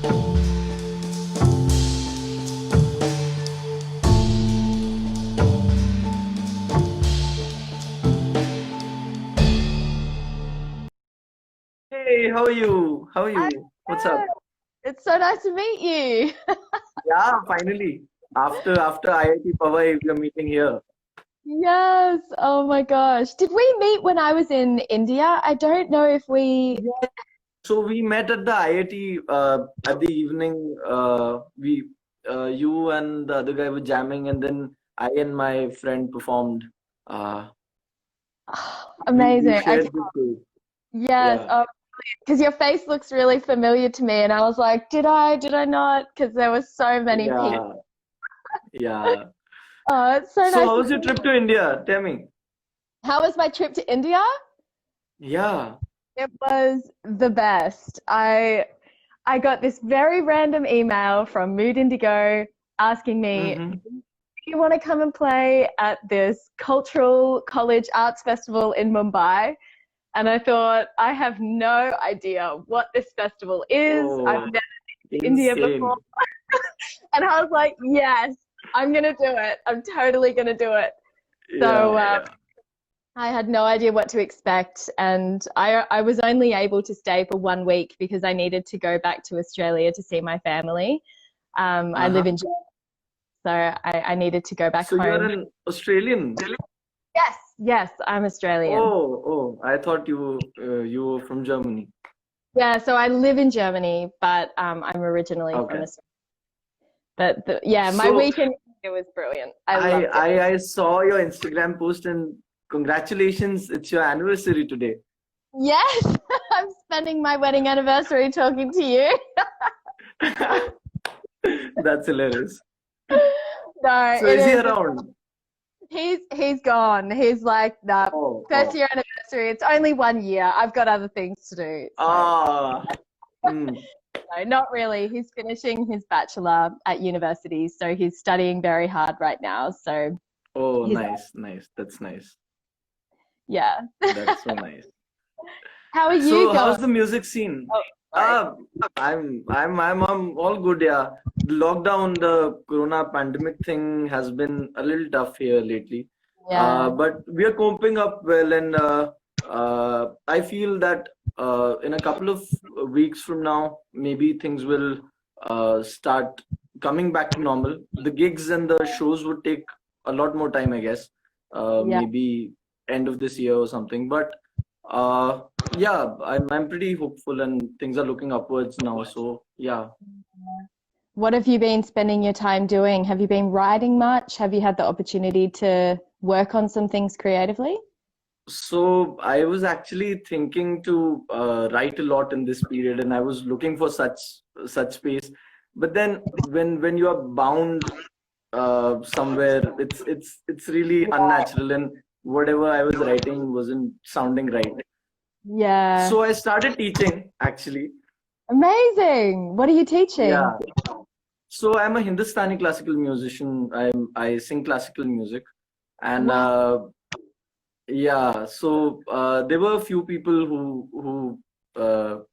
Hey, how are you? How are Hi, you? What's Kat. up? It's so nice to meet you. Yeah, finally. After IIT Powai, we are meeting here. Yes. Oh my gosh. Did we meet when I was in India? I don't know if we. Yeah. So we met at the IIT at the evening. You and the other guy were jamming, and then I and my friend performed. Uh, we Amazing. Okay. shared this day. Yes. Yeah, Oh, because your face looks really familiar to me, and I was like, did I? Did I not? Because there were so many people. yeah, yeah. Oh, it's so So nice how to was your see you. trip to India? Tell me. How was my trip to India? Yeah. It was the best. I got this very random email from Mood Indigo asking me, Mm-hmm. you want to come and play at this cultural college arts festival in Mumbai? And I thought, I have no idea what this festival is. I've Oh, never been to India before. insane. And I was like, yes, I'm going to do it. I'm totally going to do it. So Yeah, yeah. I had no idea what to expect. And I was only able to stay for 1 week because I needed to go back to Australia to see my family. I live Uh-huh. in Germany, so I needed to go back So you're home. an Australian? Yes, yes, I'm Australian. Oh, I thought you were from Germany. Yeah, so I live in Germany, but I'm originally from Okay. Australia. But yeah, my So weekend it was brilliant. I I loved it. I I saw your Instagram post and congratulations, it's your anniversary today. Yes, I'm spending my wedding anniversary talking to you. That's hilarious. No, So it is he is. around? He's gone. He's like, nah, first Oh. year anniversary. It's only 1 year. I've got other things to do. So Ah. Hmm. no, not really. He's finishing his bachelor at university, so he's studying very hard right now. So Oh, he's nice, nice. That's nice. yeah. That's so nice. How are you So going? how's the music scene? Oh, sorry. Uh, I'm all good, yeah. The lockdown, the corona pandemic thing has been a little tough here lately. Yeah. But we are coping up well, and I feel that in a couple of weeks from now, maybe things will start coming back to normal. The gigs and the shows would take a lot more time, I guess. Yeah. Maybe end of this year or something. But uh, yeah, I'm pretty hopeful and things are looking upwards now. So yeah. What have you been spending your time doing? Have you been writing much? Have you had the opportunity to work on some things creatively? So I was actually thinking to write a lot in this period, and I was looking for such space. But then when you are bound somewhere, it's really unnatural, and whatever I was writing wasn't sounding right. Yeah. So I started teaching actually. Amazing. What are you teaching? Yeah. So I'm a Hindustani classical musician. I sing classical music, and Wow. yeah. So there were a few people who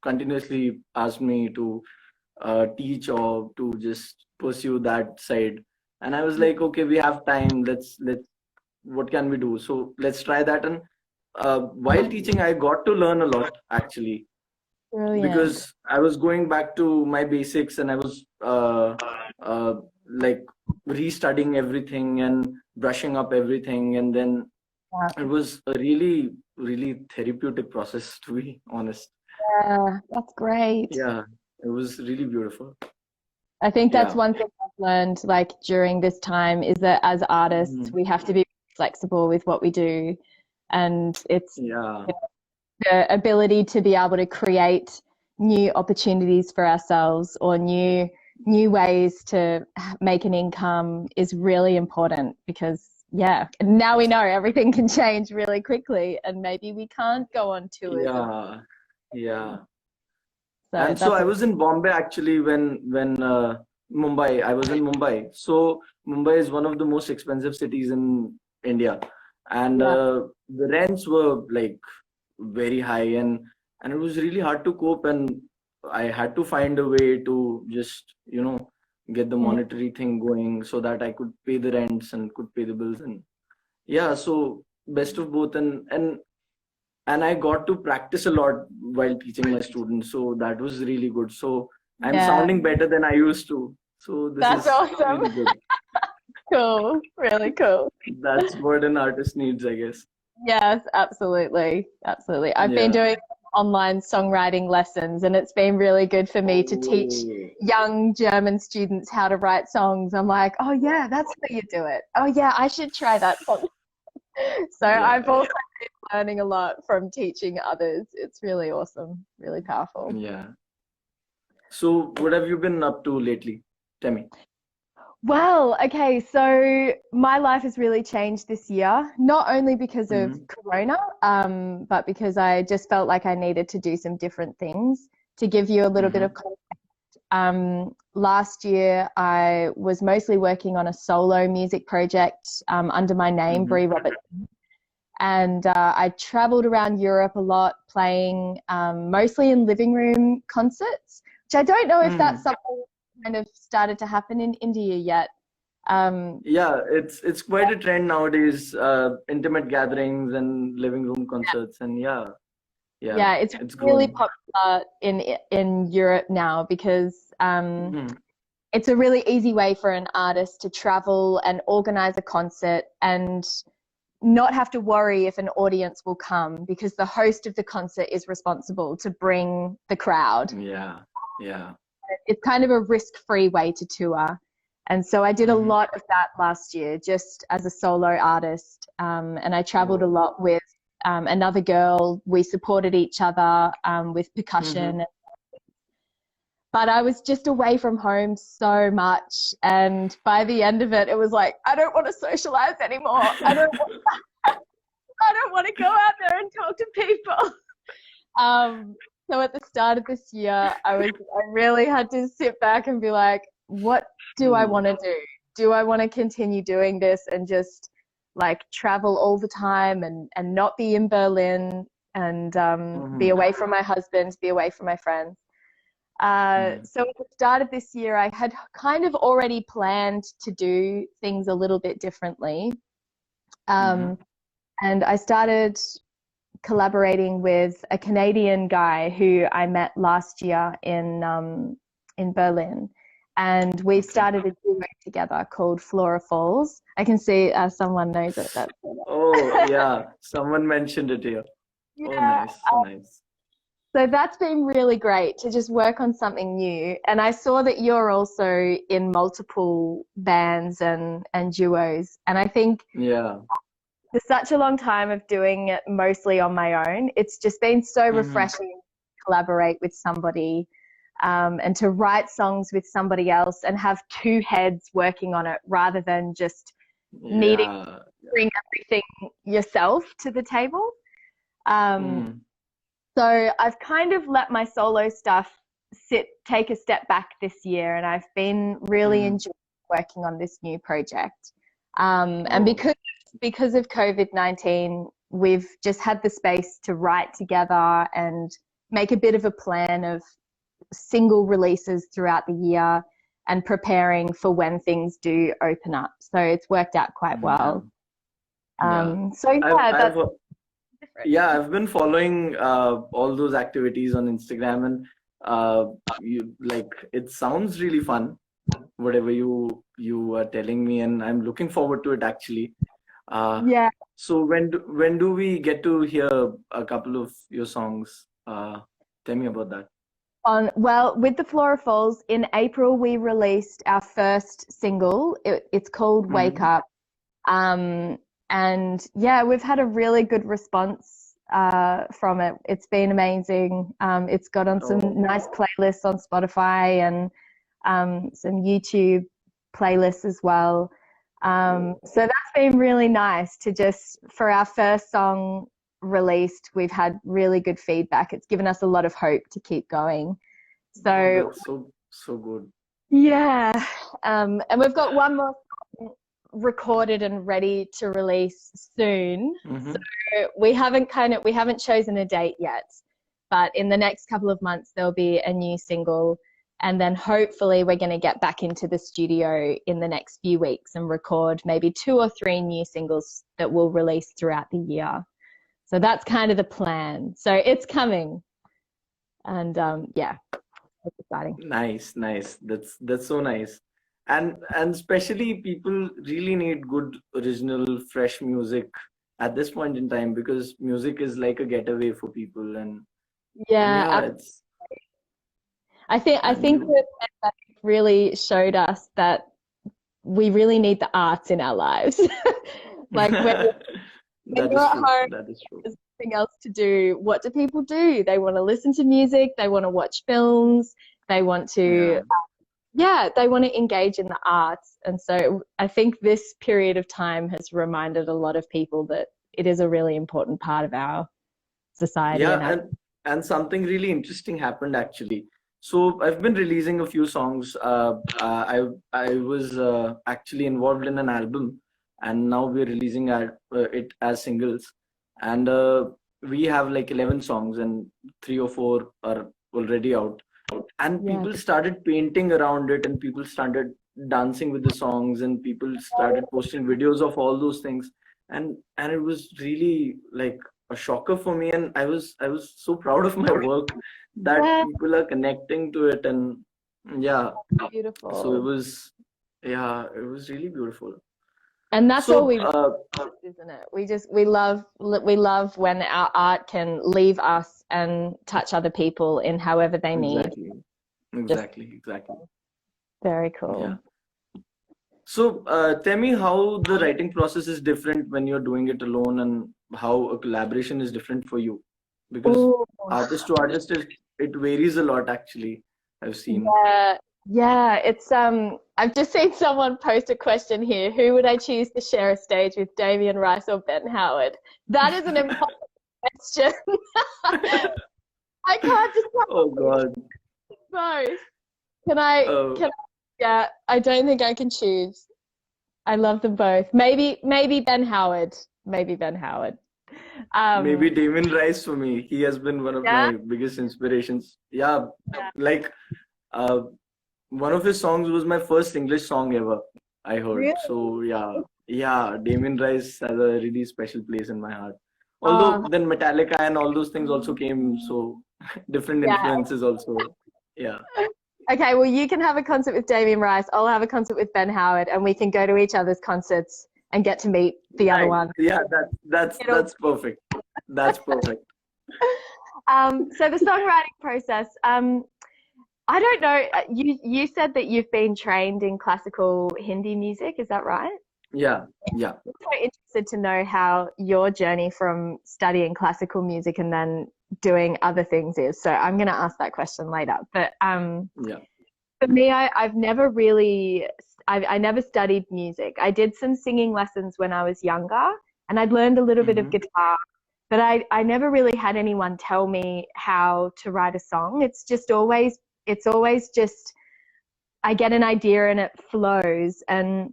continuously asked me to teach or to just pursue that side, and I was like, okay, we have time. Let's what can we do? So let's try that. And while teaching, I got to learn a lot actually Brilliant. because I was going back to my basics and I was like restudying everything and brushing up everything, and then it Yeah. was a really therapeutic process, to be honest. Yeah, that's great. Yeah, it was really beautiful. I think that's Yeah. one thing I've learned like during this time is that as artists, Mhm. we have to be flexible with what we do. And it's Yeah. the ability to be able to create new opportunities for ourselves or new ways to make an income is really important because yeah, now we know everything can change really quickly and maybe we can't go on tours and Yeah. Yeah. so And so that's I a was in Bombay actually when Mumbai. I was in Mumbai. So Mumbai is one of the most expensive cities in India, and yeah, the rents were like very high, and it was really hard to cope. And I had to find a way to just, get the monetary thing going so that I could pay the rents and could pay the bills. And yeah, so best of both. And I got to practice a lot while teaching my students. So that was really good. So I'm Yeah, sounding better than I used to. So this that's is awesome. really good. Cool, really cool. That's what an artist needs, I guess. Yes, absolutely. Absolutely. I've been Yeah. doing online songwriting lessons, and it's been really good for me to teach Oh, young German students how to write songs. I'm like, oh, yeah, that's how you do it. Oh, yeah, I should try that song. So yeah, I've also been learning a lot from teaching others. It's really awesome, really powerful. yeah. So what have you been up to lately? Tell me. Well, okay, so my life has really changed this year, not only because of Mm-hmm. Corona, but because I just felt like I needed to do some different things. To give you a little bit of Mm-hmm. context, last year I was mostly working on a solo music project under my name, Mm-hmm. Brea Robertson, and I traveled around Europe a lot, playing mostly in living room concerts, which I don't know if that's Mm. something kind of started to happen in India yet. Um, Yeah, it's quite a trend nowadays. Intimate gatherings and living room concerts, and yeah, yeah, yeah, it's it's really growing. popular in Europe now because Mm-hmm. it's a really easy way for an artist to travel and organize a concert and not have to worry if an audience will come because the host of the concert is responsible to bring the crowd. Yeah, yeah. It's kind of a risk-free way to tour. And so I did a Mm-hmm. lot of that last year just as a solo artist. And I traveled a Oh. lot with another girl. We supported each other with Mm-hmm. percussion. But I was just away from home so much. And by the end of it, it was like, I don't want to socialize anymore. I don't want to go out there and talk to people. So at the start of this year, I really had to sit back and be like, what do I want Mm. to do? Do I want to continue doing this and just like travel all the time and not be in Berlin and be Mm-hmm. away from my husband, be away from my friends? Mm. So at the start of this year, I had kind of already planned to do things a little bit differently. Mm-hmm. Um, and I started collaborating with a Canadian guy who I met last year in Berlin, and we've Okay. started a duo together called Flora Falls. I can see someone knows it. That's Oh, yeah. Someone mentioned it here. Oh, yeah. nice. So nice. So that's been really great to just work on something new. And I saw that you're also in multiple bands and duos. And I think Yeah. for such a long time of doing it mostly on my own, it's just been so Mm-hmm. refreshing to collaborate with somebody and to write songs with somebody else and have two heads working on it rather than just needing to Yeah. bring everything yourself to the table. Um, Mm. so I've kind of let my solo stuff take a step back this year, and I've been really Mm-hmm. enjoying working on this new project. And Oh. because of COVID-19, we've just had the space to write together and make a bit of a plan of single releases throughout the year and preparing for when things do open up. So it's worked out quite Yeah. well. Yeah. So I've yeah, I've that's different. yeah, I've been following all those activities on Instagram, and you like it sounds really fun, whatever you are telling me, and I'm looking forward to it actually. Uh, Yeah. so when do we get to hear a couple of your songs? Tell me about that. Well, with the Flora Falls, in April we released our first single. It's called Wake Mm-hmm. Up. Um, and yeah, we've had a really good response from it. It's been amazing. It's got on some Oh. nice playlists on Spotify and some YouTube playlists as well. So that's been really nice to just, for our first song released, we've had really good feedback. It's given us a lot of hope to keep going. Oh, So that's so good. yeah, and we've got one more song recorded and ready to release soon. So Mm-hmm. we haven't chosen a date yet, but in the next couple of months, there'll be a new single. And then hopefully we're going to get back into the studio in the next few weeks and record maybe 2 or 3 new singles that we'll release throughout the year. So that's kind of the plan. So it's coming. And yeah, it's exciting. Nice. That's so nice. And especially people really need good original fresh music at this point in time, because music is like a getaway for people. And Yeah, it's I think and that really showed us that we really need the arts in our lives. Like when that you're is at true. home, That is true. there's nothing else to do. What do people do? They want to listen to music. They want to watch films. They want to, Yeah. they want to engage in the arts. And so I think this period of time has reminded a lot of people that it is a really important part of our society Yeah, and our. and something really interesting happened actually. So I've been releasing a few songs. I was actually involved in an album, and now we're releasing it as singles. And we have like 11 songs, and 3 or 4 are already out. And Yeah. people started painting around it, and people started dancing with the songs, and people started posting videos of all those things. And it was really like a shocker for me, and I was so proud of my work that Yeah, people are connecting to it. And yeah, so beautiful. it was really beautiful. And that's all So we want, isn't it? We love when our art can leave us and touch other people in however they need. exactly Just exactly very yeah. cool. So tell me how the writing process is different when you're doing it alone, and how a collaboration is different for you, because Ooh. artist to artist it varies a lot actually, I've seen. Yeah, it's I've just seen someone post a question here. Who would I choose to share a stage with, Damien Rice or Ben Howard? That is an impossible question. I can't just Oh God. both. Can I Oh, yeah, I don't think I can choose. I love them both. Maybe Ben Howard. Maybe Ben Howard. maybe Um Damon Rice for me. He has been one of yeah, my biggest inspirations. Yeah, like uh, one of his songs was my first English song ever I heard. really. So yeah, Damien Rice has a really special place in my heart. Uh, Although then Metallica and all those things also came, so different yeah. influences also. Yeah, Okay, well, you can have a concert with Damien Rice. I'll have a concert with Ben Howard, and we can go to each other's concerts and get to meet the other right. one. Yeah, that's It'll, that's perfect. That's perfect. so the songwriting process. I don't know. You said that you've been trained in classical Hindi music. Is that right? Yeah, yeah. I'm so interested to know how your journey from studying classical music and then doing other things is. So I'm going to ask that question later. But Yeah. for me, I've never really, I never studied music. I did some singing lessons when I was younger, and I'd learned a little bit of Mm-hmm. guitar, but I never really had anyone tell me how to write a song. It's always just, I get an idea and it flows. And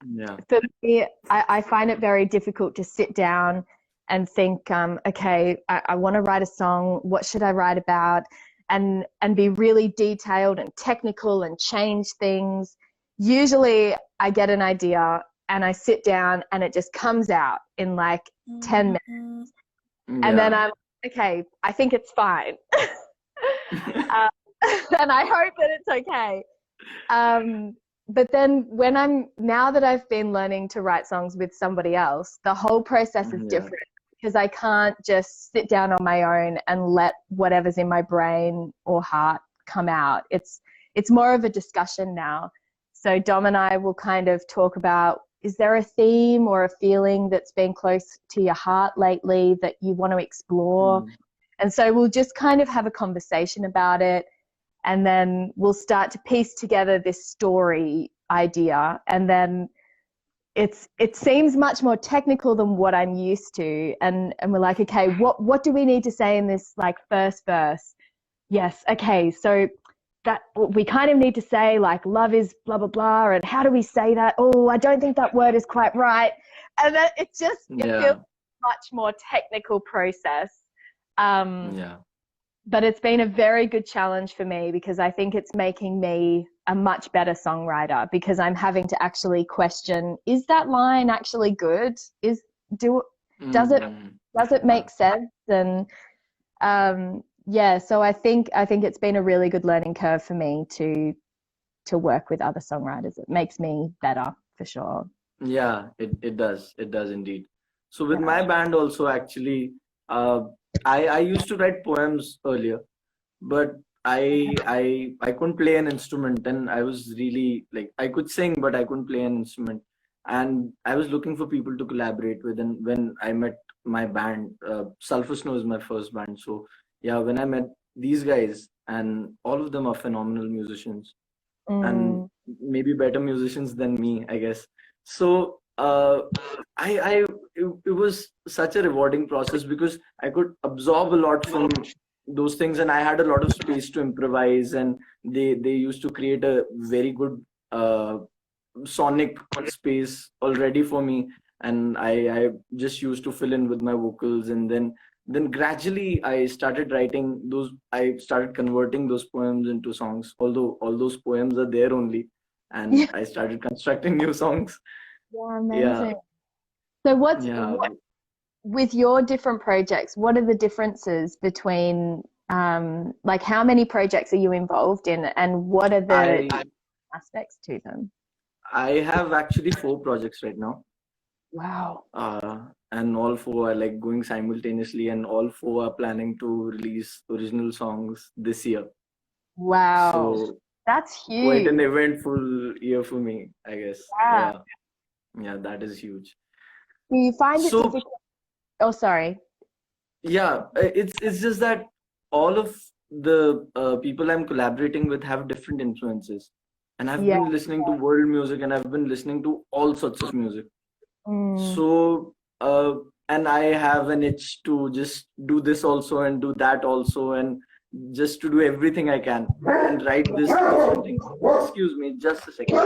Yeah. for me, I find it very difficult to sit down and think, okay, I want to write a song. What should I write about? And be really detailed and technical and change things. Usually I get an idea and I sit down and it just comes out in like 10 minutes. And then Yeah. I'm, okay, I think it's fine. um, and I hope that it's okay. But then now that I've been learning to write songs with somebody else, the whole process is Yeah. different, because I can't just sit down on my own and let whatever's in my brain or heart come out. It's more of a discussion now. So Dom and I will kind of talk about, is there a theme or a feeling that's been close to your heart lately that you want to explore? Mm. And so we'll just kind of have a conversation about it, and then we'll start to piece together this story idea. And then it seems much more technical than what I'm used to. And we're like, okay, what do we need to say in this like first verse? Yes, okay, so that we kind of need to say like love is blah blah blah, and how do we say that? Oh, I don't think that word is quite right. And then it feels Yeah. much more technical process. Um, Yeah. but it's been a very good challenge for me because I think it's making me a much better songwriter because I'm having to actually question, is that line actually good? Does it Yeah. make sense? And yeah, so I think it's been a really good learning curve for me to work with other songwriters. It makes me better for sure. Yeah, it does. It does indeed. So with Yeah. my band also, actually, uh, I used to write poems earlier, but I couldn't play an instrument, and I was really like, I could sing, but I couldn't play an instrument, and I was looking for people to collaborate with. And when I met my band, Sulfur Snow is my first band. So yeah, when I met these guys, and all of them are phenomenal musicians, and Mm, maybe better musicians than me, I guess. So I it was such a rewarding process because I could absorb a lot from those things, and I had a lot of space to improvise, and they used to create a very good sonic space already for me, and I just used to fill in with my vocals, and then gradually I started converting those poems into songs, although all those poems are there only, yeah, and I started constructing new songs. yeah, Yeah, amazing. So yeah. what with your different projects, what are the differences between like how many projects are you involved in and what are the I aspects to them? I have actually 4 projects right now. Wow. And all 4 are like going simultaneously, and all 4 are planning to release original songs this year. Wow. So That's quite huge. an eventful year for me, I guess. Yeah. Yeah, yeah, that is huge. Do you find it So difficult? Oh, sorry. yeah, it's just that all of the people I'm collaborating with have different influences, and I've Yeah. been listening to world music, and I've been listening to all sorts of music. Mm. So, and I have an itch to just do this also and do that also, and just to do everything I can and write this different things. Excuse me, just a second.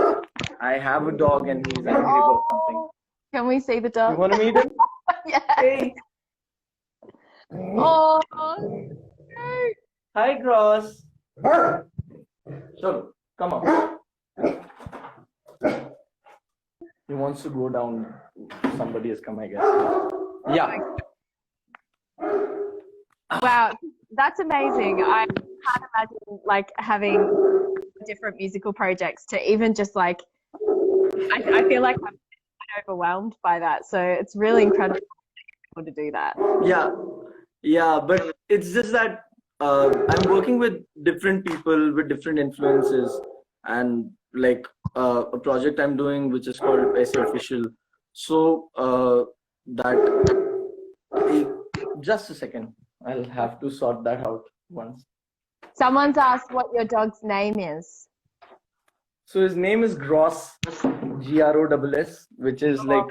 I have a dog and he's angry about something. Oh, can we see the You dog? want to meet him? Yeah. Hey, Oh, hi, Gross. Sure, come on. He wants to go down. Somebody has come, I guess. Yeah. wow. That's amazing. I can't imagine like having different musical projects to even just like, I feel like I'm overwhelmed by that. So it's really incredible to do that. Yeah, yeah, but it's just that I'm working with different people with different influences, and like a project I'm doing which is called Paise Official. So that eh, just a second, I'll have to sort that out once. Someone's asked what your dog's name is. So his name is Gross, Gross, which is like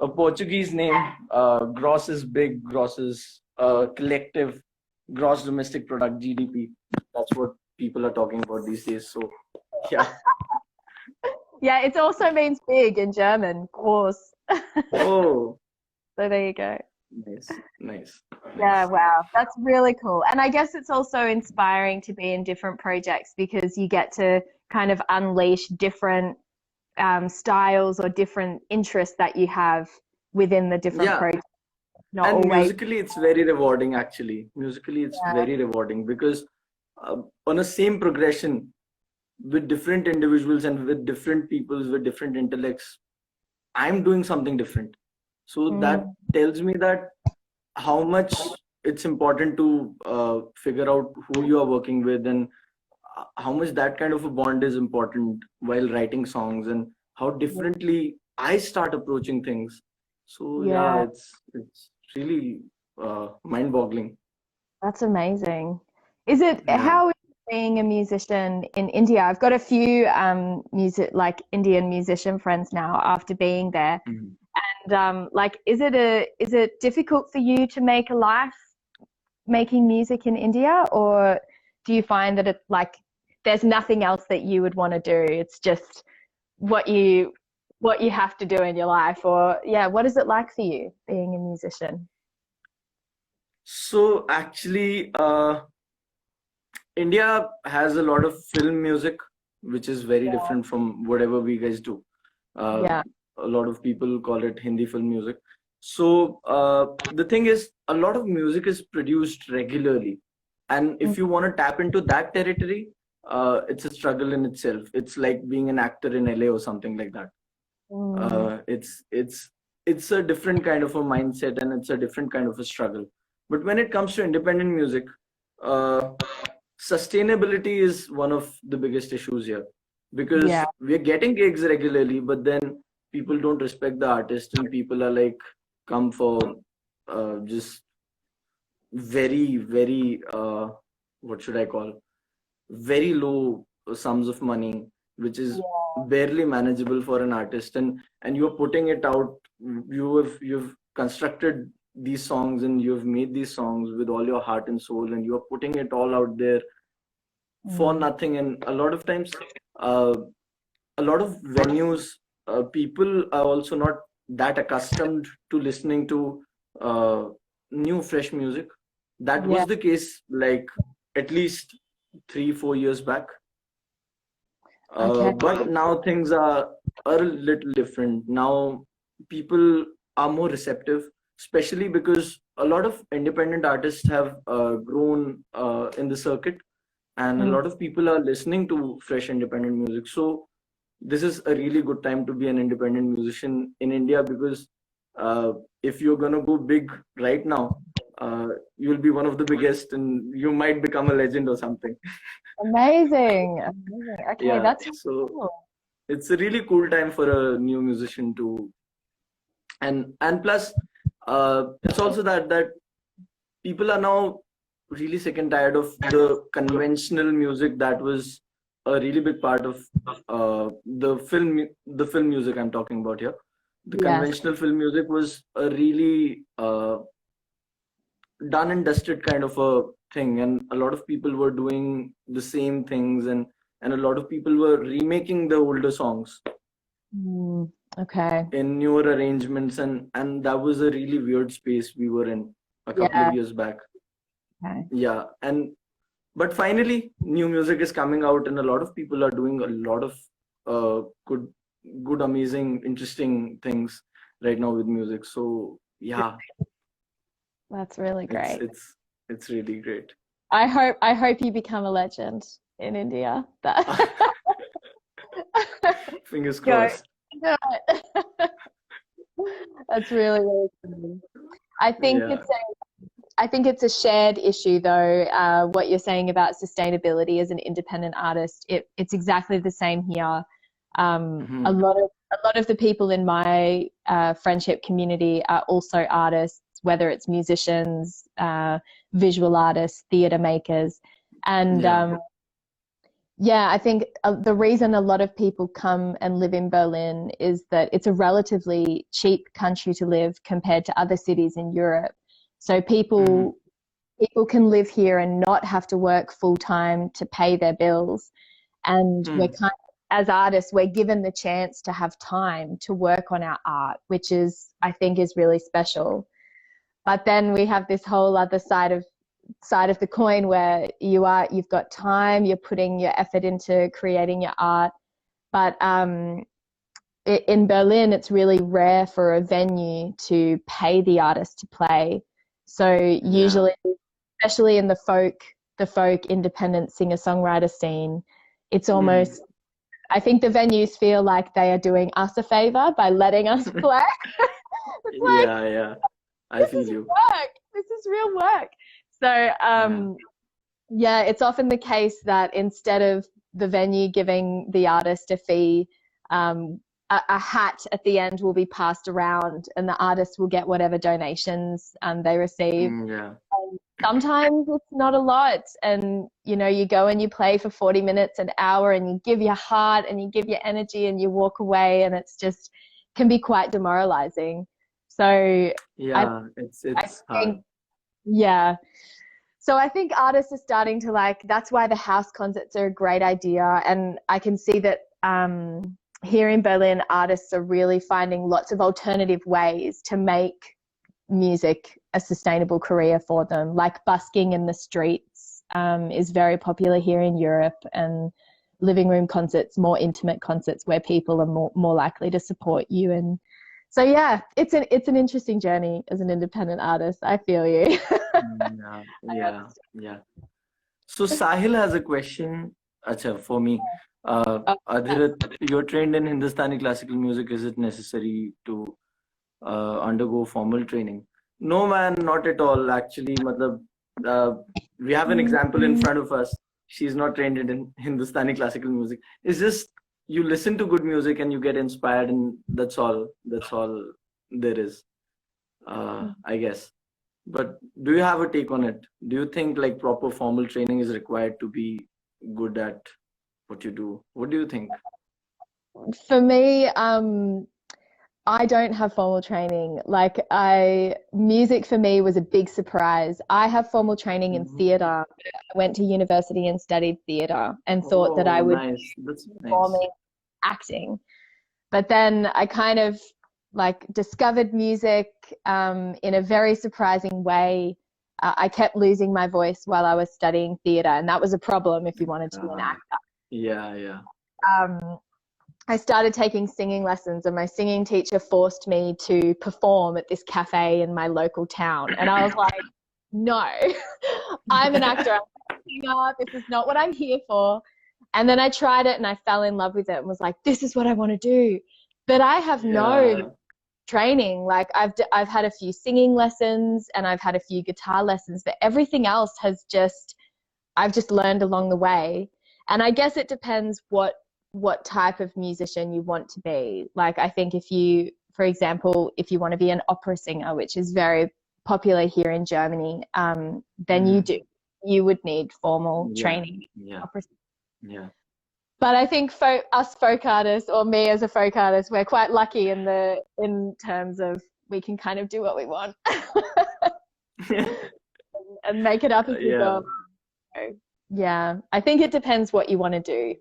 a Portuguese name. Gross is big, gross is collective, gross domestic product, GDP. That's what people are talking about these days. So, yeah. Yeah, it also means big in German, groß. Oh, So there you go. nice, nice, Yeah, nice. wow. That's really cool. And I guess it's also inspiring to be in different projects because you get to kind of unleash different styles or different interests that you have within the different Yeah, projects. Not and always. musically, it's very rewarding actually. Musically, it's Yeah. very rewarding because on a same progression with different individuals and with different peoples with different intellects, I'm doing something different. So that Mm, tells me that how much it's important to figure out who you are working with, and how much that kind of a bond is important while writing songs, and how differently I start approaching things. So yeah, yeah, it's really mind-boggling. that's amazing. Is it Yeah. how is it being a musician in India? I've got a few like Indian musician friends now after being there. Mhm. And like, is it difficult for you to make a life making music in India, or do you find that it's like there's nothing else that you would want to do? It's just what you have to do in your life, or yeah, what is it like for you being a musician? So actually, India has a lot of film music, which is very different from whatever we guys do. Uh, Yeah. a lot of people call it Hindi film music. So the thing is, a lot of music is produced regularly, and if you want to tap into that territory, it's a struggle in itself. It's like being an actor in LA or something like that. Mm. It's a different kind of a mindset, and it's a different kind of a struggle. But when it comes to independent music, uh, sustainability is one of the biggest issues here, because Yeah. we're getting gigs regularly, but then people don't respect the artist, and people are like, come for just very, very, what should I call, very low sums of money, which is barely manageable for an artist. And you're putting it out. You've constructed these songs, and you've made these songs with all your heart and soul, and you're putting it all out there for nothing. And a lot of times, uh, a lot of venues, people are also not that accustomed to listening to new fresh music. That Yeah. was the case like at least 3-4 years back. Okay. But now things are a little different. Now people are more receptive, especially because a lot of independent artists have grown in the circuit, and a Mm. lot of people are listening to fresh independent music. So this is a really good time to be an independent musician in India, because uh, if you're gonna go big right now, you'll be one of the biggest, and you might become a legend or something. Amazing. Amazing. Okay, Yeah, that's so cool. it's a really cool time for a new musician to, and plus, it's also that people are now really sick and tired of the conventional music that was a really big part of the film music I'm talking about here. The Yes. conventional film music was a really done and dusted kind of a thing, and a lot of people were doing the same things, and a lot of people were remaking the older songs Mm. Okay. in newer arrangements, and that was a really weird space we were in a couple of Yeah. years back. Okay. Yeah, and but finally new music is coming out, and a lot of people are doing a lot of good, amazing, interesting things right now with music. So yeah, That's really it's great. it's it's really great. I hope you become a legend in India. That Fingers go. crossed. Do it. That's really, really cool. I think Yeah. it's a shared issue though. What you're saying about sustainability as an independent artist, it's exactly the same here. A Mhm. lot of the people in my friendship community are also artists, whether it's musicians, visual artists, theatre makers, and Yeah. yeah, I think the reason a lot of people come and live in Berlin is that it's a relatively cheap country to live compared to other cities in Europe. So Mhm. people can live here and not have to work full time to pay their bills. And we're Mhm. kind of, as artists, we're given the chance to have time to work on our art, which is, I think, is really special. But then we have this whole other side of the coin where you've got time, you're putting your effort into creating your art. But in Berlin, it's really rare for a venue to pay the artist to play. So Yeah. usually, especially in the folk independent singer-songwriter scene, it's Mhm. almost, I think the venues feel like they are doing us a favor by letting us play. It's like, Yeah, yeah. I this feel is you. work. This is real work. So Yeah. yeah, it's often the case that instead of the venue giving the artist a fee, a hat at the end will be passed around, and the artist will get whatever donations they receive. Yeah. Sometimes it's not a lot, and you go and you play for 40 minutes, an hour, and you give your heart and you give your energy, and you walk away, and it's just can be quite demoralizing. So I Yeah, I it's think hard. yeah. So I think artists are starting to that's why the house concerts are a great idea. And I can see that here in Berlin, artists are really finding lots of alternative ways to make music a sustainable career for them, like busking in the streets. is very popular here in Europe, and living room concerts, more intimate concerts where people are more likely to support you. And so, yeah, it's an interesting journey as an independent artist. I feel you. Yeah. So Sahil has a question. Acha, for me. Adhirath, you're trained in Hindustani classical music. Is it necessary to undergo formal training? No, man, not at all. Actually, matlab, we have an example in front of us. She's not trained in Hindustani classical music. It's just you listen to good music and you get inspired, and that's all. That's all there is, I guess. But do you have a take on it? Do you think like proper formal training is required to be good at what you do? What do you think? For me, I don't have formal training. Music for me was a big surprise. I have formal training in theatre. I went to university and studied theatre and thought that I would Nice. That's be nice. performing acting. But then I kind of discovered music in a very surprising way. I kept losing my voice while I was studying theatre, and that was a problem if you wanted to be an actor. Yeah. I started taking singing lessons, and my singing teacher forced me to perform at this cafe in my local town. And I was like, no, I'm an actor. I'm a singer. This is not what I'm here for. And then I tried it and I fell in love with it and was like, this is what I want to do. But I have no training. Like I've had a few singing lessons and I've had a few guitar lessons, but everything else I've just learned along the way. And I guess it depends what type of musician you want to be. Like, I think if you, for example, if you want to be an opera singer, which is very popular here in Germany, then you would need formal training. Yeah. But I think us folk artists, or me as a folk artist, we're quite lucky in terms of we can kind of do what we want and make it up as we go. Yeah, I think it depends what you want to do.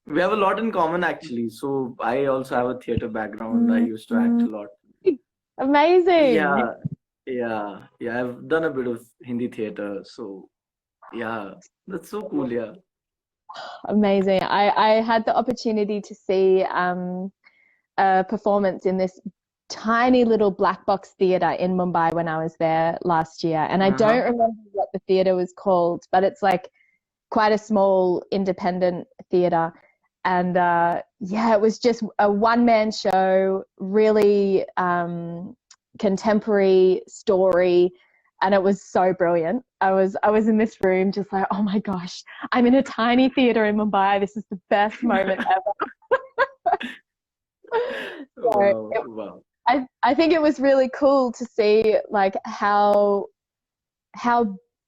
We have a lot in common, actually. So I also have a theater background. I used to act a lot. Amazing. Yeah. I've done a bit of Hindi theater. So yeah, that's so cool. Yeah. Amazing. I had the opportunity to see a performance in this tiny little black box theater in Mumbai when I was there last year. And I don't remember what the theater was called, but it's like quite a small independent theater. And it was just a one-man show, really contemporary story, and it was so brilliant. I was in this room just like, oh my gosh, I'm in a tiny theater in Mumbai. This is the best moment ever. Wow. I think it was really cool to see like how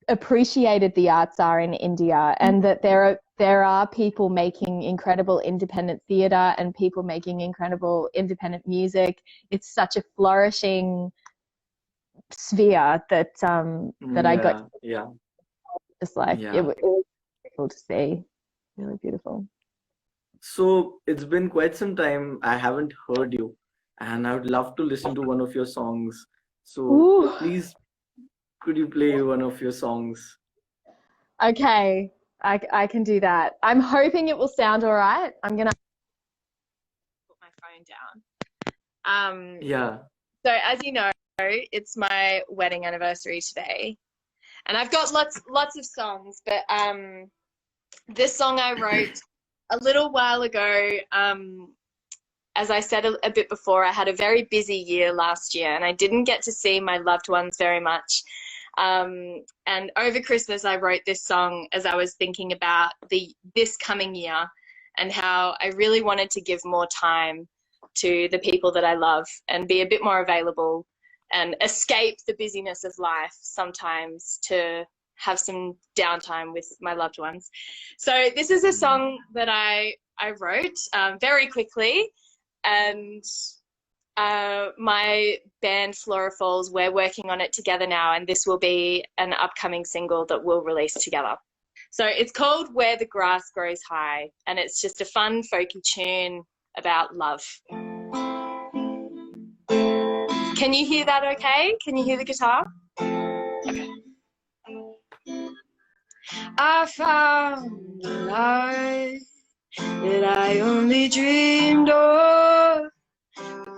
appreciated the arts are in India, and that there are people making incredible independent theatre and people making incredible independent music. It's such a flourishing sphere that I got just like it was beautiful to see. Really beautiful. So it's been quite some time I haven't heard you, and I would love to listen to one of your songs. So please, could you play one of your songs? Okay, I can do that. I'm hoping it will sound all right. I'm gonna put my phone down. So as you know, it's my wedding anniversary today, and I've got lots of songs, but this song I wrote a little while ago. As I said a bit before, I had a very busy year last year, and I didn't get to see my loved ones very much. And over Christmas, I wrote this song as I was thinking about this coming year and how I really wanted to give more time to the people that I love and be a bit more available and escape the busyness of life sometimes to have some downtime with my loved ones. So this is a song that I wrote very quickly, and my band Flora Falls, we're working on it together now, and this will be an upcoming single that we'll release together. So it's called Where the Grass Grows High, and it's just a fun folky tune about love. Can you hear that okay? Can you hear the guitar? Okay. I found a life that I only dreamed of.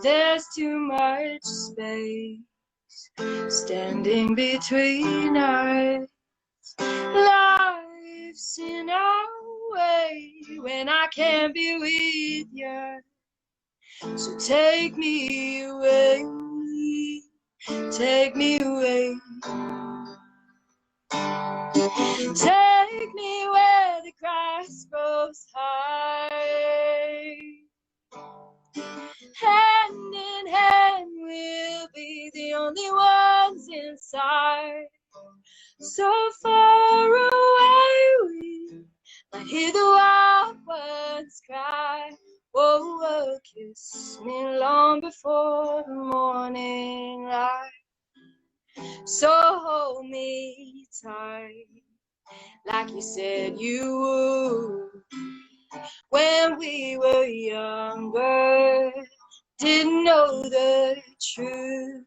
There's too much space standing between us. Life's in our way when I can't be with you. So take me away, take me away. Take me where the grass grows high. Hand in hand we'll be the only ones inside. So far away we might hear the wild ones cry. Oh, oh, kiss me long before the morning light. So hold me tight, like you said you would. When we were younger, didn't know the truth,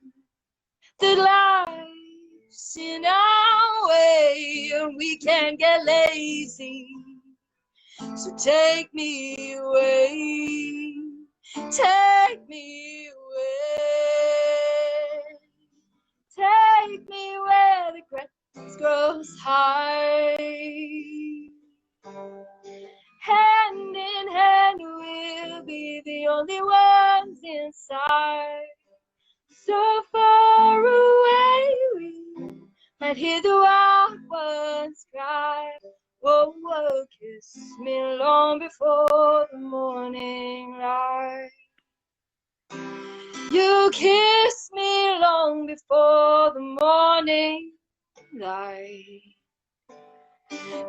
that life's in our way and we can't get lazy. So take me away, take me away. Take me where the grass grows high. Hand in hand we'll be the only ones inside. So far away we might hear the wild ones cry. Whoa, whoa, kiss me long before the morning light. You kiss me long before the morning light.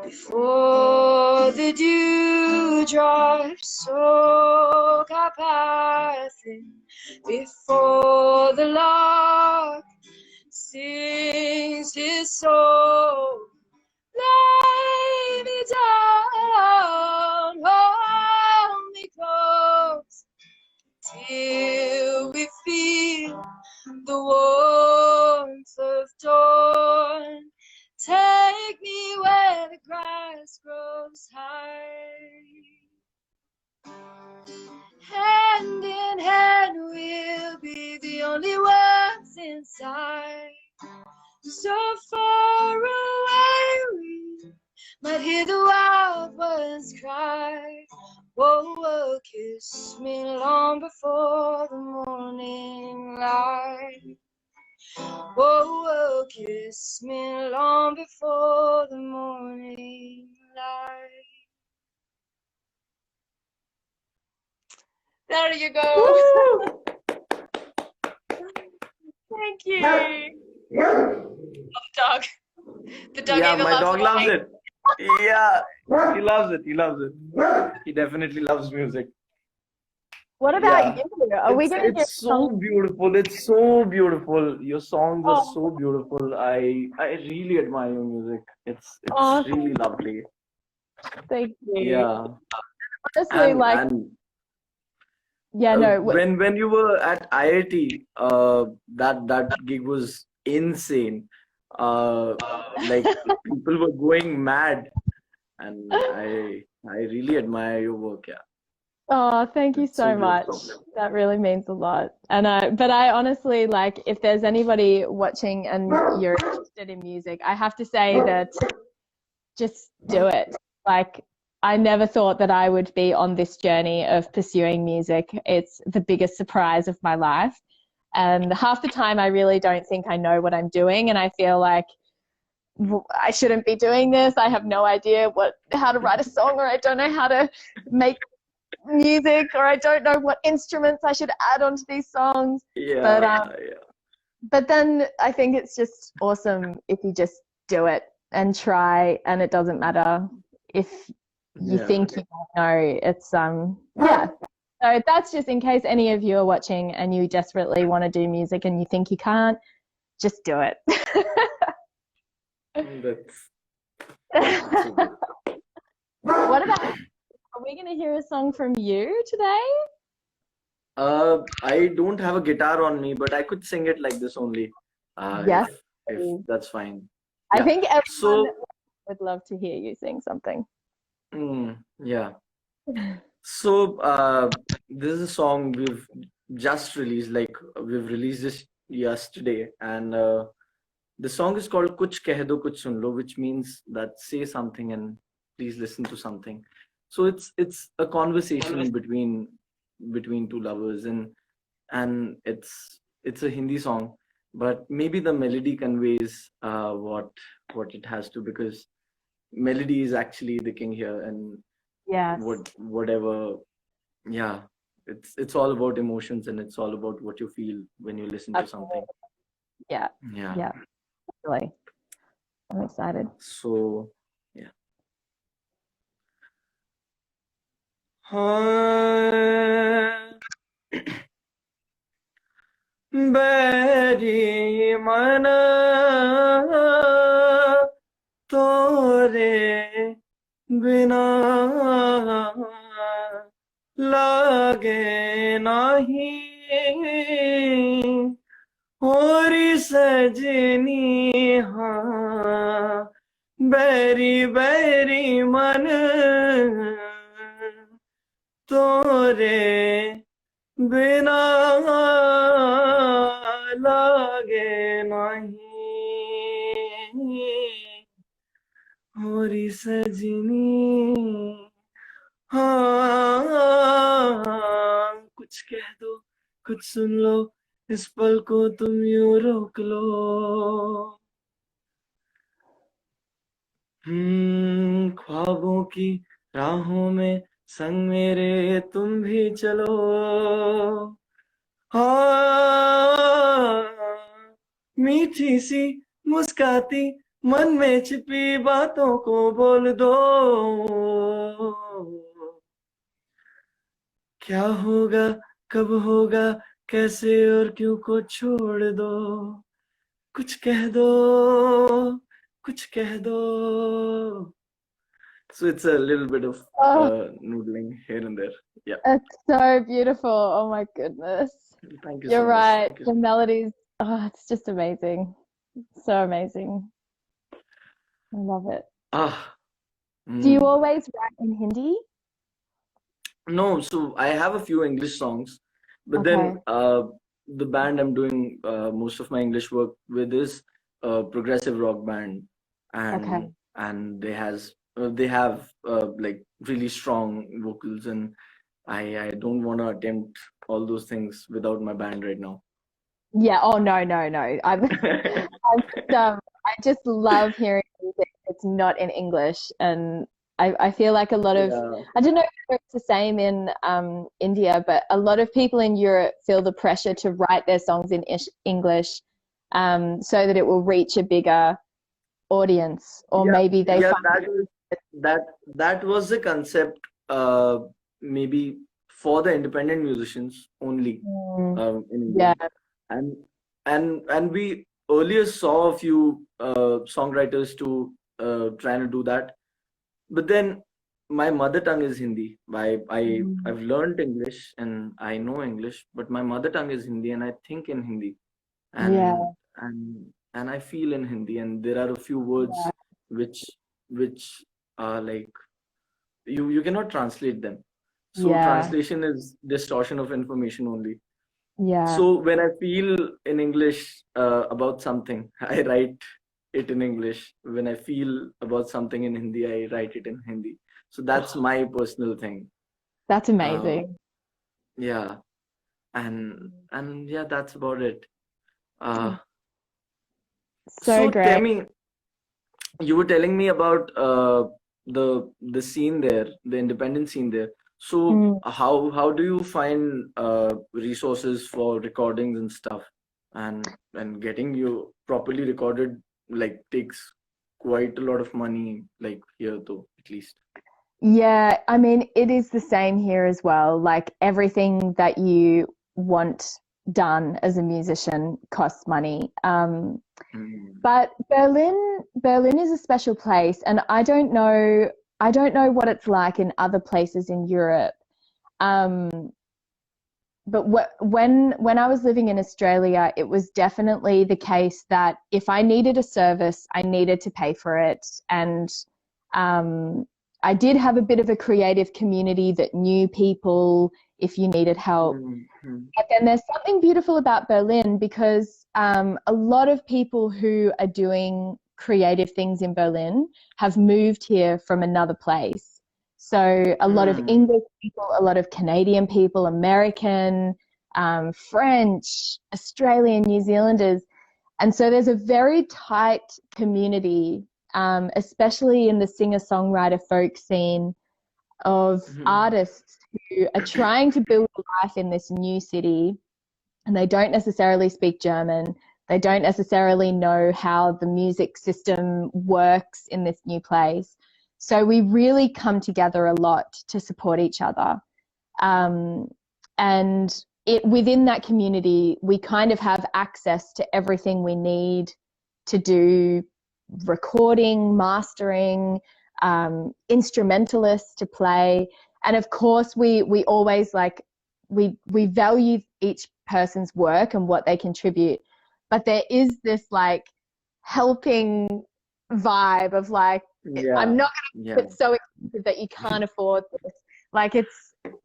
Before the dewdrops soak our passing, before the lark sings his song, lay me down, hold me close, till we feel the warmth of dawn. Take me where the grass grows high. Hand in hand we'll be the only ones inside. So far away we might hear the wild ones cry. Whoa, whoa, kiss me long before the morning light. Whoa, whoa, kiss me long before the morning light. There you go. Thank you. Dog. The dog Yeah, even my dog loves it. it. Yeah, he loves it. He loves it. He definitely loves music. What about Yeah. you? Are we going to hear It's so beautiful. It's so beautiful. Your songs are so beautiful. I really admire your music. It's Oh, really lovely. thank you. Yeah. Honestly, like, And yeah, no. when you were at IIT, that gig was insane. Like people were going mad, and I really admire your work. Yeah, Oh, thank you it's so so much. beautiful. That really means a lot. And but I honestly, like, if there's anybody watching and you're interested in music, I have to say that just do it. Like, I never thought that I would be on this journey of pursuing music. It's the biggest surprise of my life. And half the time I really don't think I know what I'm doing, and I feel like I shouldn't be doing this. I have no idea how to write a song, or I don't know how to make music, or I don't know what instruments I should add onto these songs. Yeah, But then I think it's just awesome if you just do it and try, and it doesn't matter if you think you don't know. It's yeah. So that's just in case any of you are watching and you desperately want to do music and you think you can't, just do it. that's What about, are we going to hear a song from you today? I don't have a guitar on me, but I could sing it like this only. Yes. If that's fine. I think everyone So would love to hear you sing something. Yeah. So this is a song we've just released, like we've released this yesterday, and the song is called Kuch Keh Do Kuch Sun Lo, which means that say something and please listen to something. So it's a conversation between two lovers, and it's a Hindi song, but maybe the melody conveys what it has to, because melody is actually the king here, and Yes, whatever, yeah, it's all about emotions, and it's all about what you feel when you listen to something. yeah, Yeah. yeah, really. I'm excited. So yeah. हाँ, बैरी मन तोरे बिना लागे नाही होरी सजनी हाँ बैरी बैरी मन तोरे बिना लागे नहीं होरी सजनी हाँ कुछ कह दो कुछ सुन लो इस पल को तुम यूं रोक लो ख्वाबों की राहों में संग मेरे तुम भी चलो हाँ मीठी सी मुस्काती मन में छिपी बातों को बोल दो क्या होगा कब होगा कैसे और क्यों को छोड़ दो कुछ कह दो कुछ कह दो. So it's a little bit of noodling here and there. Yeah. It's so beautiful. Oh my goodness. Thank you You're so much. right. Thank you. The melodies, it's just amazing. So amazing. I love it. Do you always write in Hindi? No, so I have a few English songs, but Okay. then the band I'm doing most of my English work with is a progressive rock band, Okay. and they have like really strong vocals, and I don't want to attempt all those things without my band right now. Yeah. Oh no. I just love hearing music that's not in English, and I feel like a lot of Yeah. I don't know if it's the same in India, but a lot of people in Europe feel the pressure to write their songs in English, so that it will reach a bigger audience, or Yeah, they yeah, find that was the concept, maybe for the independent musicians only, in India. yeah, and and we earlier saw a few songwriters to trying to do that, but then my mother tongue is Hindi. I've learned English and I know English, but my mother tongue is Hindi, and I think in Hindi, yeah, and I feel in Hindi, and there are a few words which which are like you cannot translate them. So yeah, translation is distortion of information only. yeah. So when I feel in English about something, I write it in English. When I feel about something in Hindi, I write it in Hindi. So that's my personal thing. That's Uh, amazing. yeah, and yeah, that's about it. Uh, So so great. Temi, you were telling me about the scene there, the independent scene there. So how do you find resources for recordings and stuff, and getting you properly recorded like takes quite a lot of money, like here though, at least. Yeah, I mean, it is the same here as well. Like everything that you want done as a musician costs money. But Berlin is a special place, and I don't know what it's like in other places in Europe. when I was living in Australia, it was definitely the case that if I needed a service, I needed to pay for it. And I did have a bit of a creative community that knew people if you needed help. Mm-hmm. But then there's something beautiful about Berlin because a lot of people who are doing creative things in Berlin have moved here from another place. So a lot of English people, a lot of Canadian people, American, French, Australian, New Zealanders. And so there's a very tight community, especially in the singer-songwriter folk scene, of artists who are trying to build a life in this new city, and they don't necessarily speak German. They don't necessarily know how the music system works in this new place. So we really come together a lot to support each other. And within that community, we kind of have access to everything we need to do recording, mastering, instrumentalists to play. And of course, we always we value each person's work and what they contribute. But there is this helping vibe of I'm not going to it's so expensive that you can't afford this.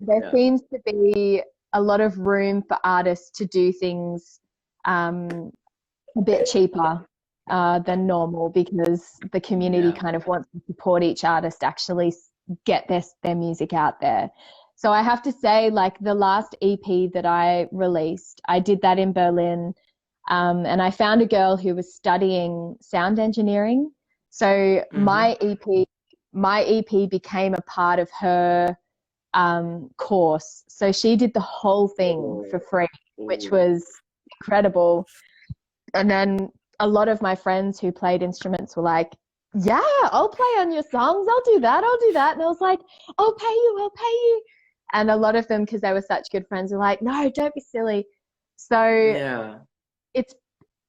There seems to be a lot of room for artists to do things a bit cheaper than normal, because the community kind of wants to support each artist actually get their music out there. So I have to say, the last EP that I released, I did that in Berlin, and I found a girl who was studying sound engineering. So my EP became a part of her course. So she did the whole thing for free, which was incredible. And then a lot of my friends who played instruments were like, yeah, I'll play on your songs. I'll do that. And I was like, I'll pay you. And a lot of them, because they were such good friends, were like, no, don't be silly. So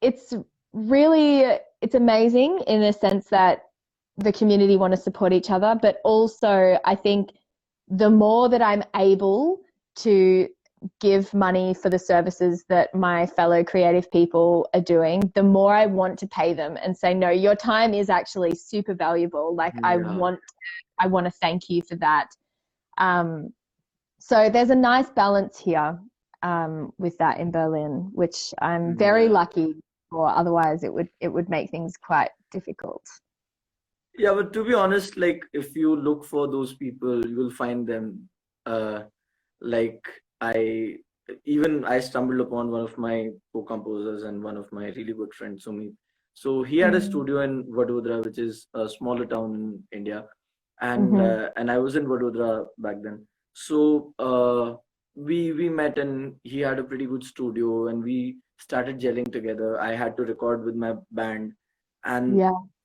it's really, it's amazing in the sense that the community want to support each other. But also I think the more that I'm able to give money for the services that my fellow creative people are doing, the more I want to pay them and say, no, your time is actually super valuable. I want to thank you for that. So there's a nice balance here with that in Berlin, which I'm very lucky for. Otherwise it would make things quite difficult. Yeah, but to be honest, if you look for those people, you will find them. I stumbled upon one of my co-composers and one of my really good friends, Sumit. So he had a studio in Vadodara, which is a smaller town in India, and I was in Vadodara back then. So we met, and he had a pretty good studio, and we started gelling together. I had to record with my band, and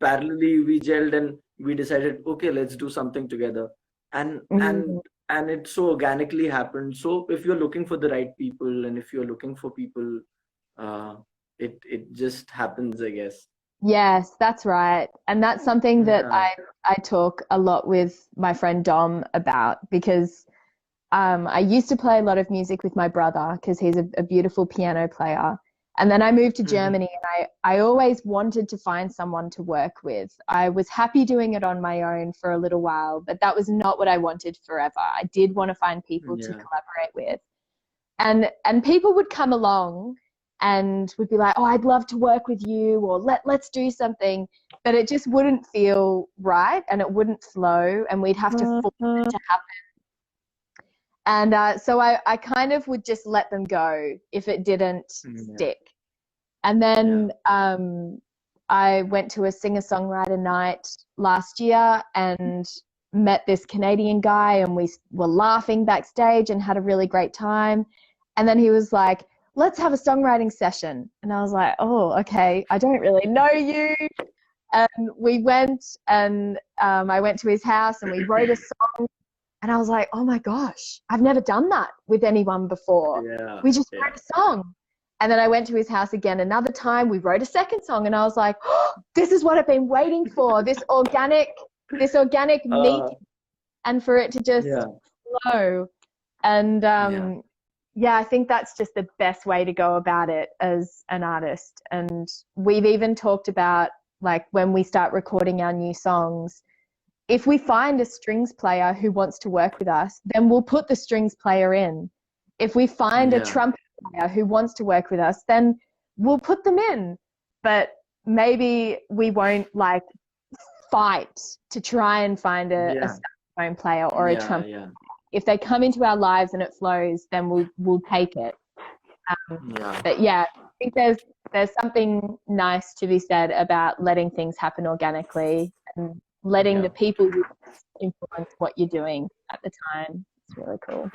parallelly we gelled, and we decided, okay, let's do something together. And it so organically happened. So if you're looking for the right people, and if you're looking for people, it just happens, I guess. Yes, that's right. And that's something that I talk a lot with my friend Dom about, because I used to play a lot of music with my brother because he's a beautiful piano player. And then I moved to Germany, and I always wanted to find someone to work with. I was happy doing it on my own for a little while, but that was not what I wanted forever. I did want to find people to collaborate with. And people would come along and would be like, oh, I'd love to work with you, or let's do something. But it just wouldn't feel right, and it wouldn't flow, and we'd have to force it to happen. And so I kind of would just let them go if it didn't stick. And then I went to a singer-songwriter night last year and met this Canadian guy, and we were laughing backstage and had a really great time. And then he was like, let's have a songwriting session. And I was like, oh, okay, I don't really know you. And we went, and I went to his house, and we wrote a song. And I was like, oh my gosh, I've never done that with anyone before. We just wrote a song. And then I went to his house again another time. We wrote a second song, and I was like, oh, this is what I've been waiting for, this organic meeting, and for it to just flow. And yeah, I think that's just the best way to go about it as an artist. And we've even talked about, like, when we start recording our new songs, if we find a strings player who wants to work with us, then we'll put the strings player in. If we find a Yeah, trumpet player who wants to work with us, then we'll put them in. But maybe we won't like fight to try and find a yeah, saxophone player or a yeah, trumpet. yeah, If they come into our lives and it flows, then we'll take it. yeah, But yeah, I think there's something nice to be said about letting things happen organically and letting yeah. the people you influence what you're doing at the time. It's really cool.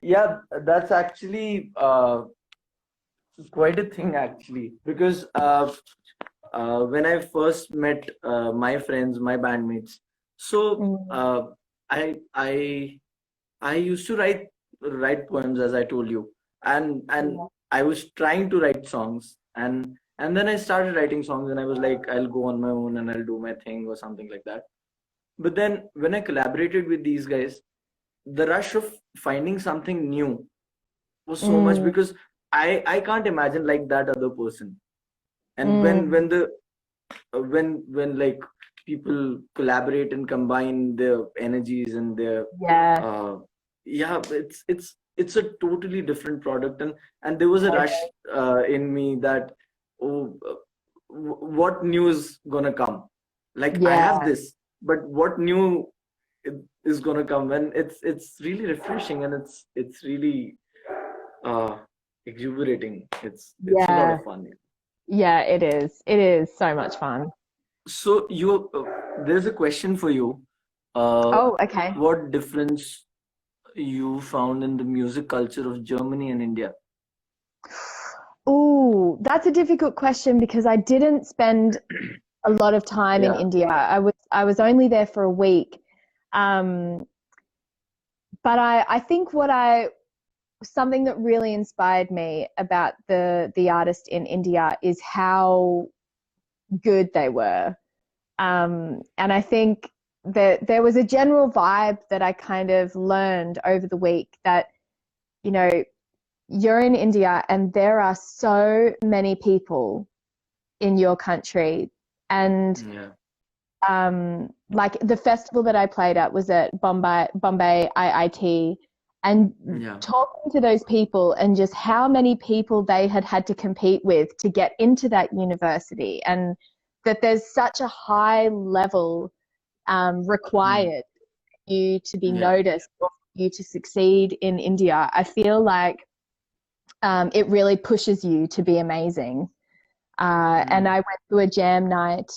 Yeah, that's actually quite a thing actually, because when I first met my friends, my bandmates, so Mm, I I I used to write poems, as I told you, and yeah. I was trying to write songs, and then I started writing songs, and I was like, I'll go on my own and I'll do my thing or something like that. But then when I collaborated with these guys, the rush of finding something new was so much, Mm, because I can't imagine like that other person. And mm, when like people collaborate and combine their energies and their yeah. uh yeah, it's a totally different product. And there was a rush in me that, oh, what new is gonna come? Like, I have Yeah. this, but what new is gonna come? And it's really refreshing, and it's really uh exuberating. It's a lot Yeah. of fun. Yeah, it is. It is so much fun. So there's a question for you. Oh, okay. What difference you found in the music culture of Germany and India? Oh, that's a difficult question because I didn't spend a lot of time in Yeah. India. I was only there for a week. Um, but I think something that really inspired me about the artist in India is how good they were. And I think that there was a general vibe that I kind of learned over the week that, you know, you're in India and there are so many people in your country. And Yeah. like the festival that I played at was at Bombay IIT, and Yeah. talking to those people and just how many people they had to compete with to get into that university, and that there's such a high level Mm. required for you to be Yeah. noticed or for you to succeed in India. I feel like it really pushes you to be amazing. And I Mm. went to a jam night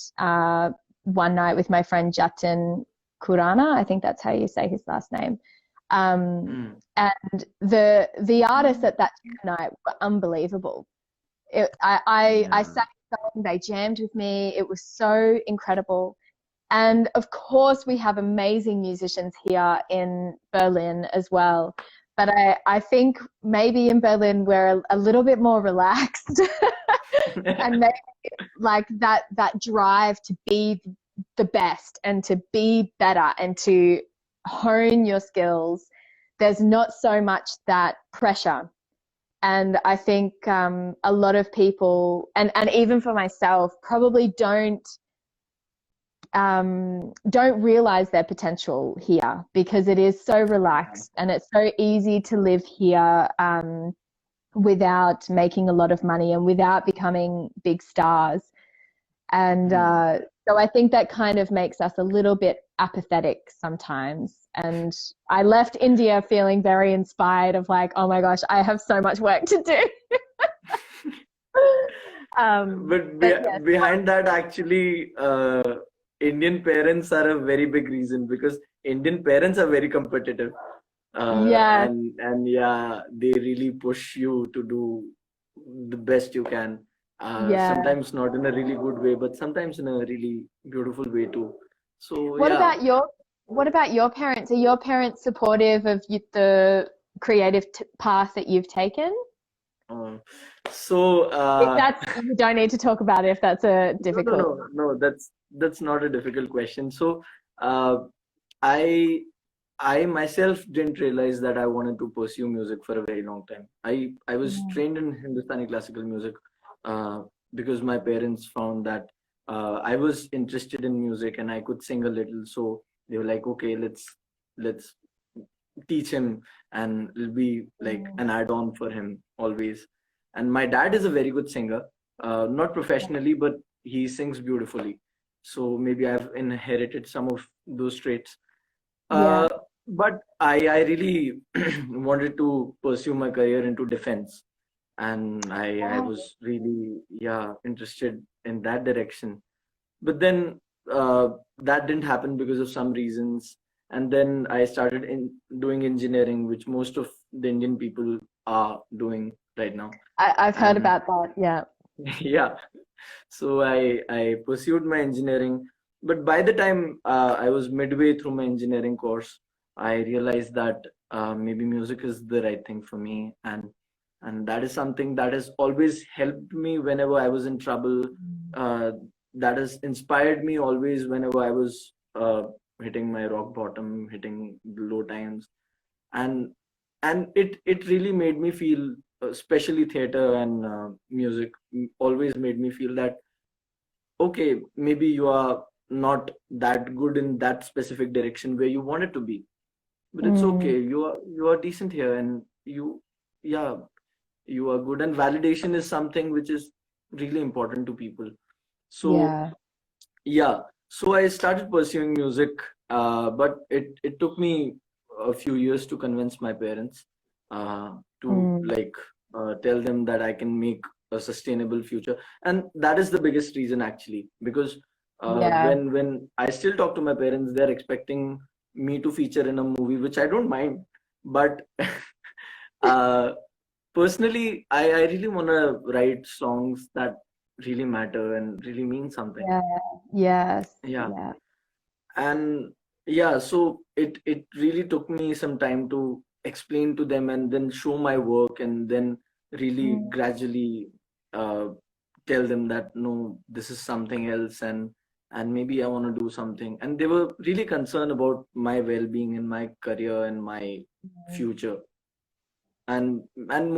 one night with my friend Jatin Kurana. I think that's how you say his last name. Mm. And the artists at that jam night were unbelievable. I Yeah. sang a song, they jammed with me. It was so incredible. And of course, we have amazing musicians here in Berlin as well. But I think maybe in Berlin we're a little bit more relaxed and maybe like that drive to be the best and to be better and to hone your skills. There's not so much that pressure. And I think a lot of people, and even for myself, probably don't realize their potential here because it is so Yeah. relaxed and it's so easy to live here without making a lot of money and without becoming big stars. And Mm. so I think that kind of makes us a little bit apathetic sometimes. And I left India feeling very inspired of like, oh my gosh, I have so much work to do. But But yes, behind that, actually, Indian parents are a very big reason, because Indian parents are very competitive, yeah, and yeah, they really push you to do the best you can. yeah. Sometimes not in a really good way, but sometimes in a really beautiful way too. So What yeah. about your what about your parents? Are your parents supportive of the creative path that you've taken? Uh, so If that's you don't need to talk about it if that's a no, no, difficult. no, no. That's not a difficult question. So uh, I I myself didn't realize that I wanted to pursue music for a very long time. I was trained in Hindustani classical music uh, because my parents found that I was interested in music and I could sing a little. So they were like, okay, let's teach him, and it'll be like Mm. an add-on for him always. And my dad is a very good singer, not professionally, but he sings beautifully. So maybe I've inherited some of those traits. Yeah. uh, but I really wanted to pursue my career into defense, and I Wow. was really, yeah, interested in that direction. But then that didn't happen because of some reasons, and then I started in doing engineering, which most of the Indian people are doing right now. I've heard And about that. Yeah. yeah, so I pursued my engineering, but by the time I was midway through my engineering course, I realized that maybe music is the right thing for me, and that is something that has always helped me whenever I was in trouble. Uh, that has inspired me always whenever I was hitting my rock bottom, hitting the low times, and it really made me feel, especially theater and music, always made me feel that okay, maybe you are not that good in that specific direction where you wanted to be, but it's Mm. okay, you are decent here, and yeah, you are good, and validation is something which is really important to people. So Yeah. yeah, so I started pursuing music, but it took me a few years to convince my parents, to Mm. like tell them that I can make a sustainable future, and that is the biggest reason actually, because Yeah. when I still talk to my parents, they're expecting me to feature in a movie, which I don't mind, but uh, personally, I really want to write songs that really matter and really mean something. Yeah. Yes. Yeah. Yeah. And yeah, so it really took me some time to explain to them and then show my work, and then really Mm. gradually uh, tell them that no, this is something else, and maybe I want to do something, and they were really concerned about my well-being and my career and my future. And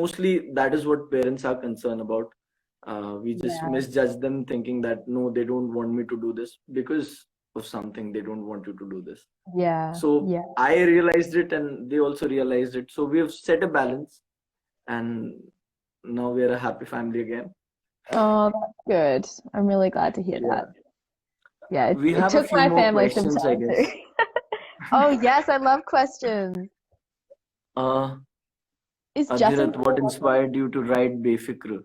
mostly that is what parents are concerned about. We just Yeah. misjudge them thinking that no, they don't want me to do this because of something, they don't want you to do this. Yeah. So Yeah. I realized it and they also realized it, so we have set a balance, and now we are a happy family again. Oh, that's good. I'm really glad to hear Yeah, that. Yeah, we it have a took few my more family some questions, I time too. guess. Oh, yes, I love questions. uh Is Justin Adhirath, what still watching? inspired you to write Befikr?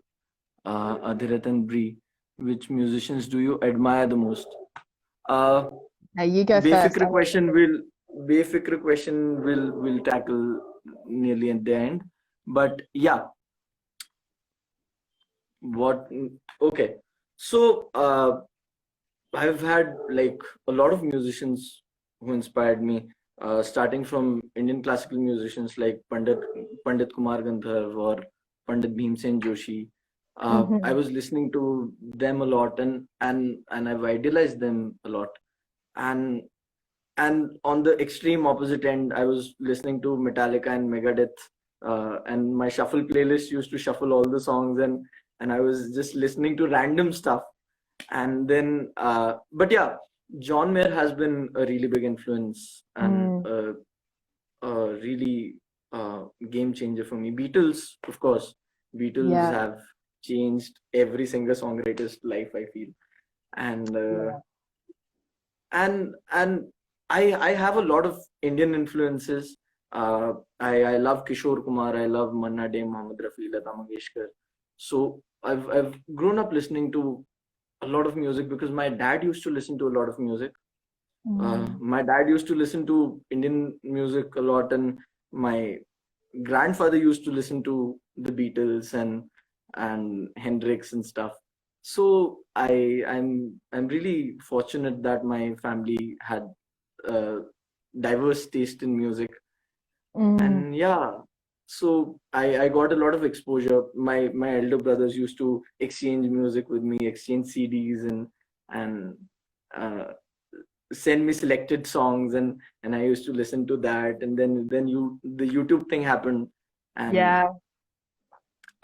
Adhirath and Bree, which musicians do you admire the most? uh No, you go first. Befikr question will Befikr question will tackle nearly at the end. But yeah, what okay. So I've had like a lot of musicians who inspired me, starting from Indian classical musicians like Pandit Kumar Gandharv or Pandit Bhimsen Joshi. I Hmm. was listening to them a lot, and I've idolized them a lot. And and on the extreme opposite end, I was listening to Metallica and Megadeth, and my shuffle playlist used to shuffle all the songs, and I was just listening to random stuff. And then but yeah, John Mayer has been a really big influence and Mm. a really game changer for me. Beatles, of course. Beatles Yeah. have changed every single songwriter's life, I feel. And Yeah. and I have a lot of Indian influences. I love Kishore Kumar, I love Manna Dey, Mohammed Rafi, Lata Mangeshkar. So I've grown up listening to a lot of music because my dad used to listen to a lot of music. Mm. My dad used to listen to Indian music a lot, and my grandfather used to listen to the Beatles and Hendrix and stuff. So I'm really fortunate that my family had uh, diverse taste in music. Mm. And yeah, so I got a lot of exposure. My elder brothers used to exchange music with me, exchange CDs, and uh, send me selected songs, and I used to listen to that. And then the YouTube thing happened. and Yeah.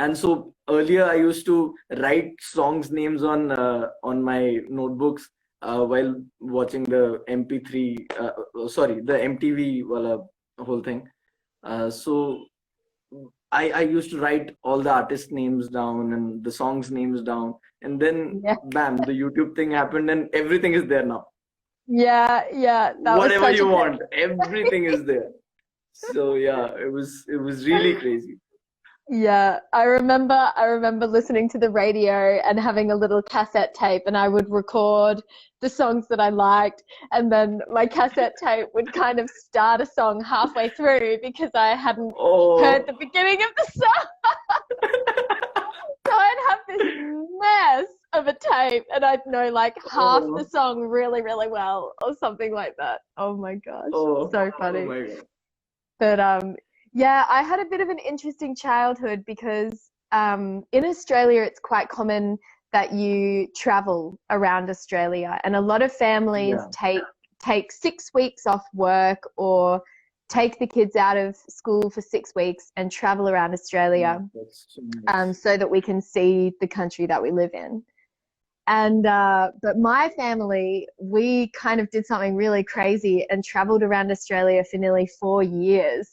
and so earlier I used to write songs names on my notebooks while watching the MP3 sorry, the MTV wala whole thing. So I used to write all the artist names down and the songs names down, and then Yeah. bam, the YouTube thing happened and everything is there now. Yeah. That was Whatever such you a want, everything is there. So yeah, it was really crazy. Yeah, I remember listening to the radio and having a little cassette tape, and I would record the songs that I liked, and then my cassette tape would kind of start a song halfway through because I hadn't heard the Oh. beginning of the song. So I'd have this mess of a tape, and I'd know like half the Oh. song really, really well, or something like that. Oh my gosh, Oh. so Oh funny. my God. But yeah, I had a bit of an interesting childhood because in Australia it's quite common that you travel around Australia, and a lot of families Yeah. take 6 weeks off work or take the kids out of school for 6 weeks and travel around Australia That's so nice. so that we can see the country that we live in. And but my family, we kind of did something really crazy and traveled around Australia for nearly 4 years.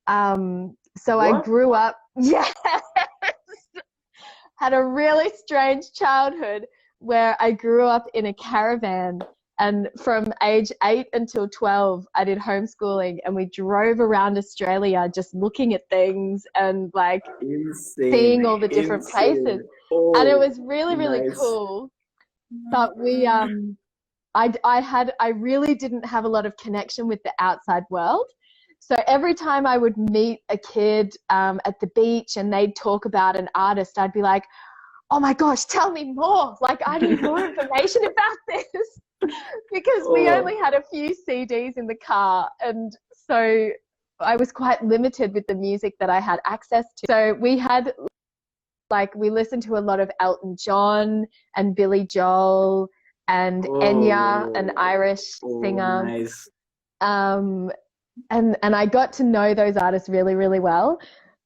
So I What? grew up, yes, had a really strange childhood where I grew up in a caravan. And from age 8 until 12, I did homeschooling, and we drove around Australia just looking at things and like seeing Insane. all the different places. Insane. And it Oh, was really, really nice. cool. But I really didn't have a lot of connection with the outside world. So every time I would meet a kid at the beach and they'd talk about an artist, I'd be like, oh my gosh, tell me more. Like, I need more information about this. Because we only Oh, had a few CDs in the car. And so I was quite limited with the music that I had access to. So we listened to a lot of Elton John and Billy Joel and Enya, an oh, Irish oh, singer. nice. Um, and I got to know those artists really, really well.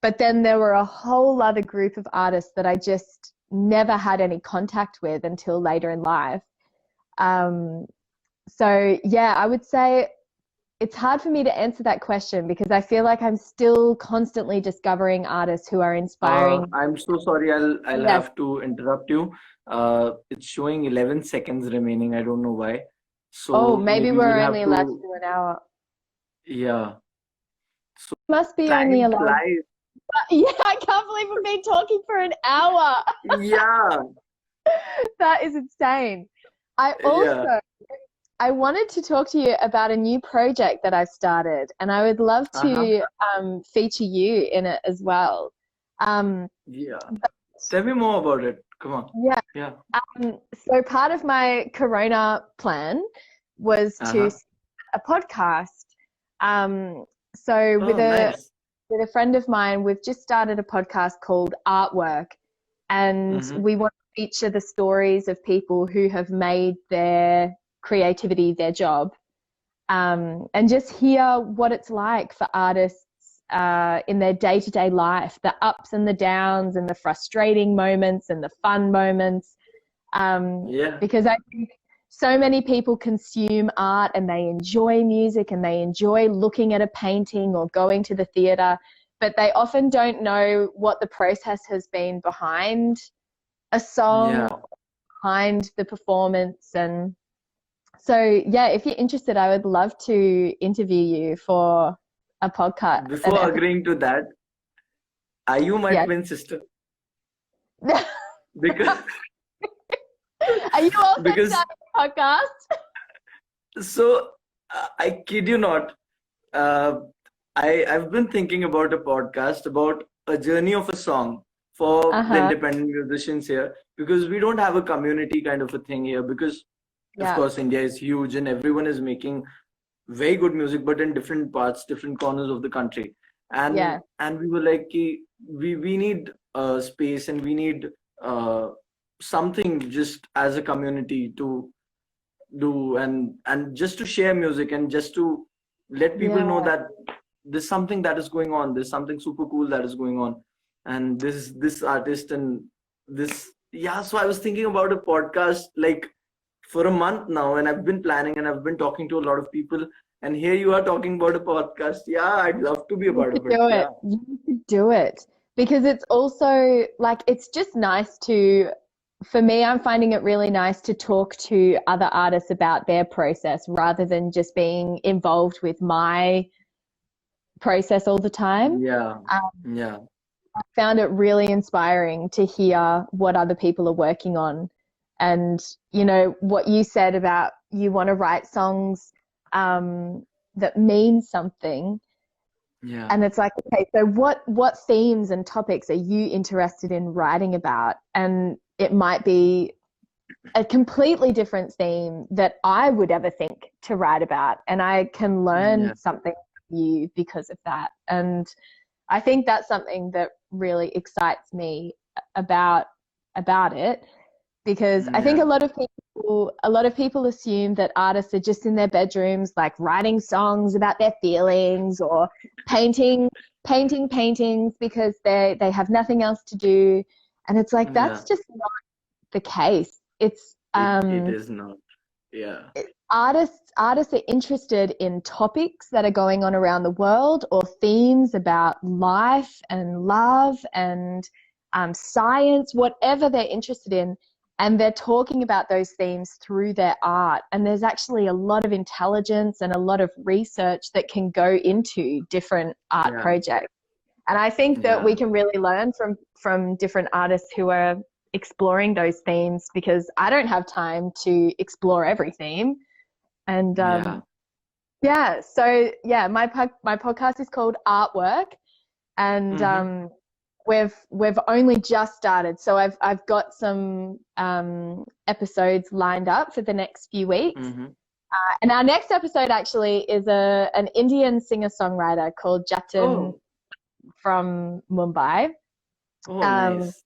But then there were a whole other group of artists that I just never had any contact with until later in life. So yeah, I would say it's hard for me to answer that question because I feel like I'm still constantly discovering artists who are inspiring. I'm so sorry. I'll Yes. have to interrupt you. It's showing 11 seconds remaining. I don't know why. Oh, So maybe maybe we're we'll only have allowed to to, do an hour. yeah. So Must be only time allowed. flies. Yeah, I can't believe we've been talking for an hour. Yeah. That is insane. I Yeah. also I wanted to talk to you about a new project that I've started, and I would love Uh-huh. to feature you in it as well. Um, Yeah. Tell me more about it. Come on. yeah. Yeah. So part of my Corona plan was to Uh-huh. start a podcast. So Oh, nice. with a friend of mine, we've just started a podcast called Artwork, and Mm-hmm. we want to feature the stories of people who have made their creativity their job, and just hear what it's like for artists in their day-to-day life, the ups and the downs and the frustrating moments and the fun moments, Yeah. because I think so many people consume art and they enjoy music and they enjoy looking at a painting or going to the theatre, but they often don't know what the process has been behind a song, Yeah. behind the performance. And so, yeah, if you're interested, I would love to interview you for a podcast, an Before episode. agreeing to that, are you my Yeah. twin sister? Because Are you also because starting a podcast? so I kid you not, uh, I've been thinking about a podcast about a journey of a song for the Uh-huh. independent musicians here, because we don't have a community kind of a thing here, because of Yeah. course India is huge and everyone is making very good music, but in different parts, different corners of the country. and Yeah. and we were like "Ki, we need space, and we need uh, something just as a community do, and just to share music and just to let people know that there's something that is going on, there's something super cool that is going on, and this artist and this. Yeah, so I was thinking about a podcast like for a month now, and I've been planning and I've been talking to a lot of people, and here you are talking about a podcast. Yeah, I'd love to be a part of it. Do it. Yeah. You should do it because it's also like it's just nice to, for me, I'm finding it really nice to talk to other artists about their process rather than just being involved with my process all the time. Yeah. Yeah. I found it really inspiring to hear what other people are working on. And, you know, what you said about you want to write songs that mean something. Yeah. And it's like, okay, so what themes and topics are you interested in writing about? And it might be a completely different theme that I would ever think to write about. And I can learn something from you because of that. And I think that's something that really excites me about it, because I think a lot of people assume that artists are just in their bedrooms, like writing songs about their feelings or painting paintings because they have nothing else to do. And it's like, that's just not the case. It's it is not. Yeah. artists are interested in topics that are going on around the world or themes about life and love and science, whatever they're interested in, and they're talking about those themes through their art. And there's actually a lot of intelligence and a lot of research that can go into different art projects. And I think that we can really learn from different artists who are exploring those themes, because I don't have time to explore every theme. And my podcast is called Artwork, and we've only just started, so I've got some episodes lined up for the next few weeks. And our next episode actually is an Indian singer-songwriter called Jatin from Mumbai. Nice.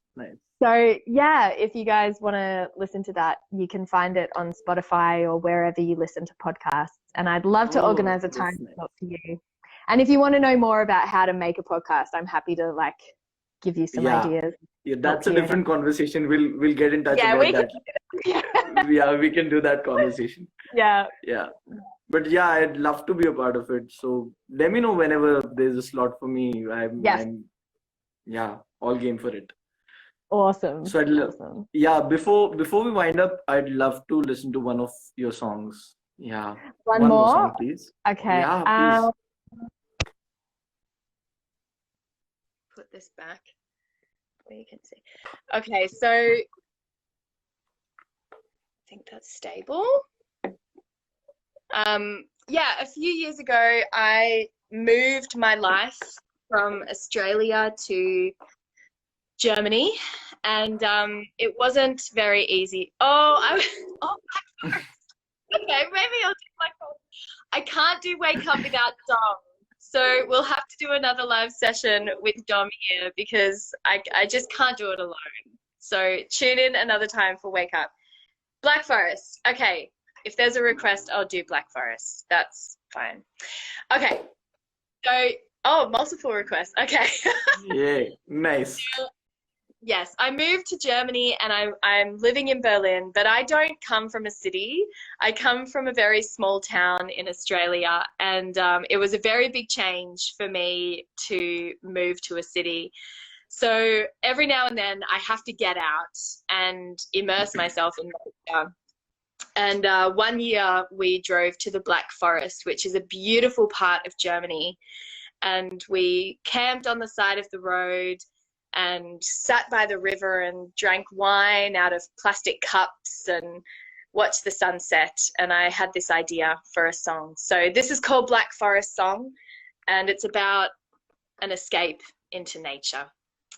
So yeah, if you guys want to listen to that, you can find it on Spotify or wherever you listen to podcasts. And I'd love to organize a time to talk to you. And if you want to know more about how to make a podcast, I'm happy to give you some ideas. Yeah, that's a different conversation. We'll get in touch about that. We can do that conversation. Yeah. But yeah, I'd love to be a part of it. So let me know whenever there's a slot for me. I'm all game for it. Awesome. So before we wind up, I'd love to listen to one of your songs. Yeah. One more song, please. Okay. Yeah, please. Put this back where you can see. Okay, so I think that's stable. A few years ago, I moved my life from Australia to Germany, and it wasn't very easy. Okay, maybe I'll do Black Forest. I can't do Wake Up without Dom, so we'll have to do another live session with Dom here, because I just can't do it alone. So tune in another time for Wake Up. Black Forest. Okay, if there's a request, I'll do Black Forest. That's fine. Okay, so multiple requests. Okay. Yeah, nice. Yes, I moved to Germany and I'm living in Berlin, but I don't come from a city. I come from a very small town in Australia, and it was a very big change for me to move to a city. So every now and then I have to get out and immerse myself in nature. And one year we drove to the Black Forest, which is a beautiful part of Germany, and we camped on the side of the road and sat by the river and drank wine out of plastic cups and watched the sunset. And I had this idea for a song. So this is called Black Forest Song, and it's about an escape into nature.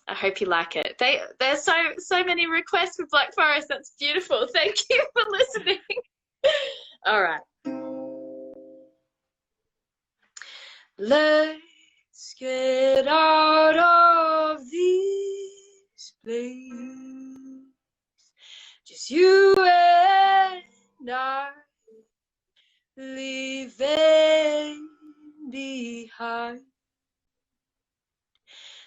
I hope you like it. There's so many requests for Black Forest. That's beautiful. Thank you for listening. All right. Let's get out of this place. Just you and I leaving behind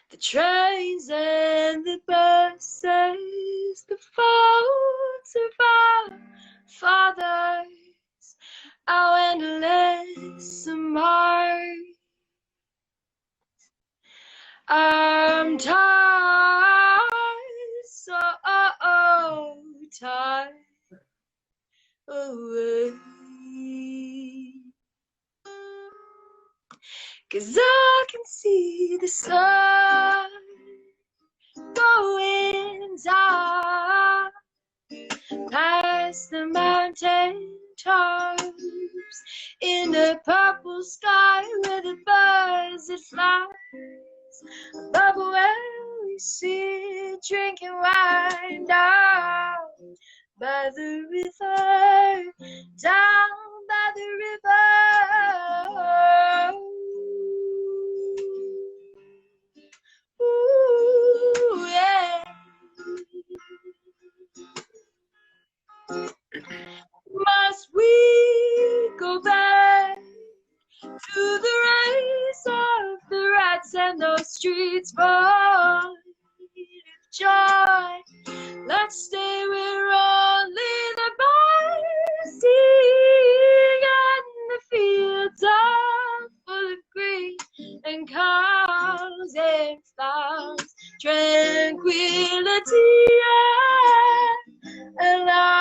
the trains and the buses, the faults of our fathers, our endless march. I'm tired, so tired away. 'Cause I can see the sun going down past the mountain tops in the purple sky where the birds that fly above where we sit drinking wine down by the river, down by the river. Ooh, yeah. Must we go back to the race of the rats and those streets void of joy? Let's stay where only the birds sing and the fields are full of green and cows and flowers, tranquility and alive.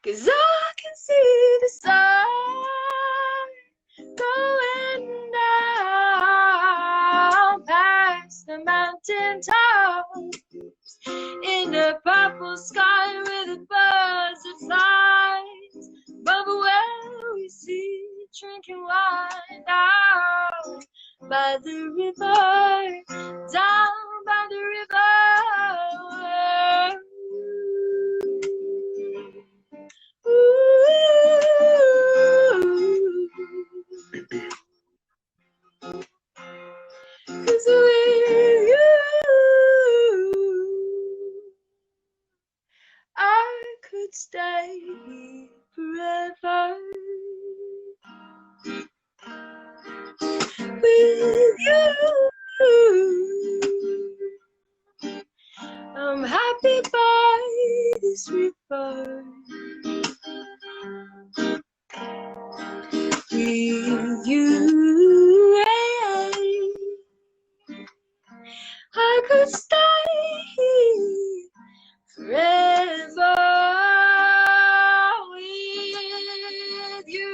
'Cause I can see the sun going down past the mountain tops in the purple sky where the birds that fly above where we see drinking wine down by the river, down by the river. Cause with you I could stay here forever. With you I'm happy by this river. With you I could stay here forever. With you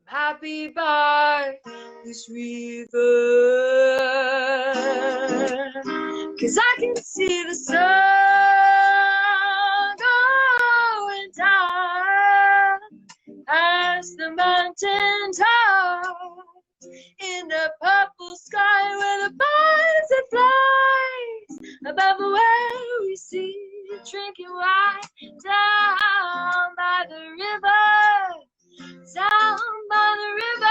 I'm happy by this river. 'Cause I can see the sun going down past the mountain tops in the purple sky where the birds that flies above where we see drinking wine down by the river, down by the river.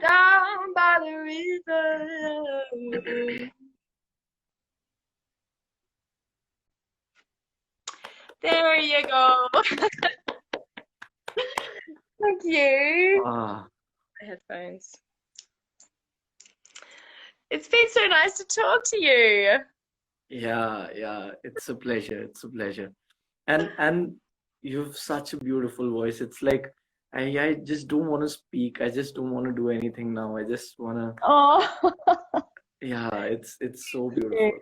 Down by the river. There you go. Thank you. Headphones. It's been so nice to talk to you. Yeah, it's a pleasure. It's a pleasure. And you've such a beautiful voice. It's like I just don't want to speak. I just don't want to do anything now. I just want to. Oh, Yeah, it's so beautiful.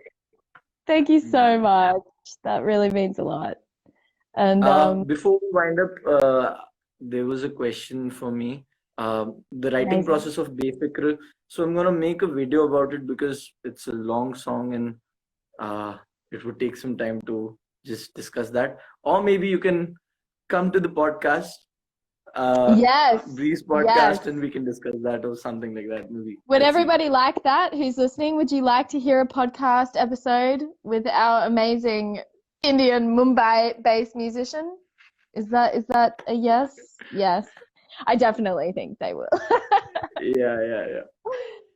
thank you so Yeah. much. That really means a lot. And Before we wind up, there was a question for me. The writing amazing. process of Befikr. So I'm gonna make a video about it because it's a long song and it would take some time to just discuss that. Or maybe you can come to the podcast Yes, Bree's yes. podcast, and we can discuss that or something like that. Maybe. Would Let's see. everybody like that who's listening? Would you like to hear a podcast episode with our amazing Indian Mumbai-based musician? Is that a yes? Yes. I definitely think they will. Yeah.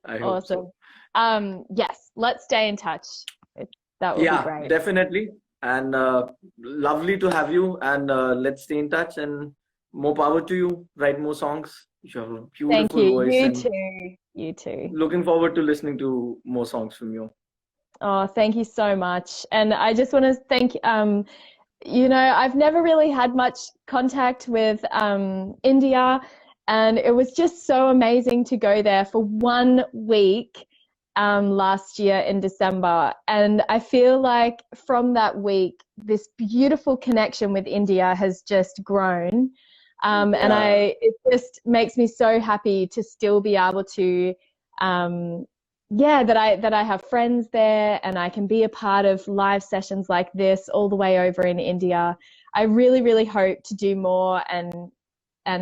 I hope so. Awesome. Yes, let's stay in touch. That would be Yeah, great. definitely. And lovely to have you. And let's stay in touch. And more power to you. Write more songs. You have a Thank beautiful you. voice. You And too. You too. looking forward to listening to more songs from you. Oh, thank you so much. And I just want to thank, I've never really had much contact with India, and it was just so amazing to go there for 1 week last year in December. And I feel like from that week, this beautiful connection with India has just grown. And it just makes me so happy to still be able to, that I have friends there and I can be a part of live sessions like this all the way over in India. I really, really hope to do more and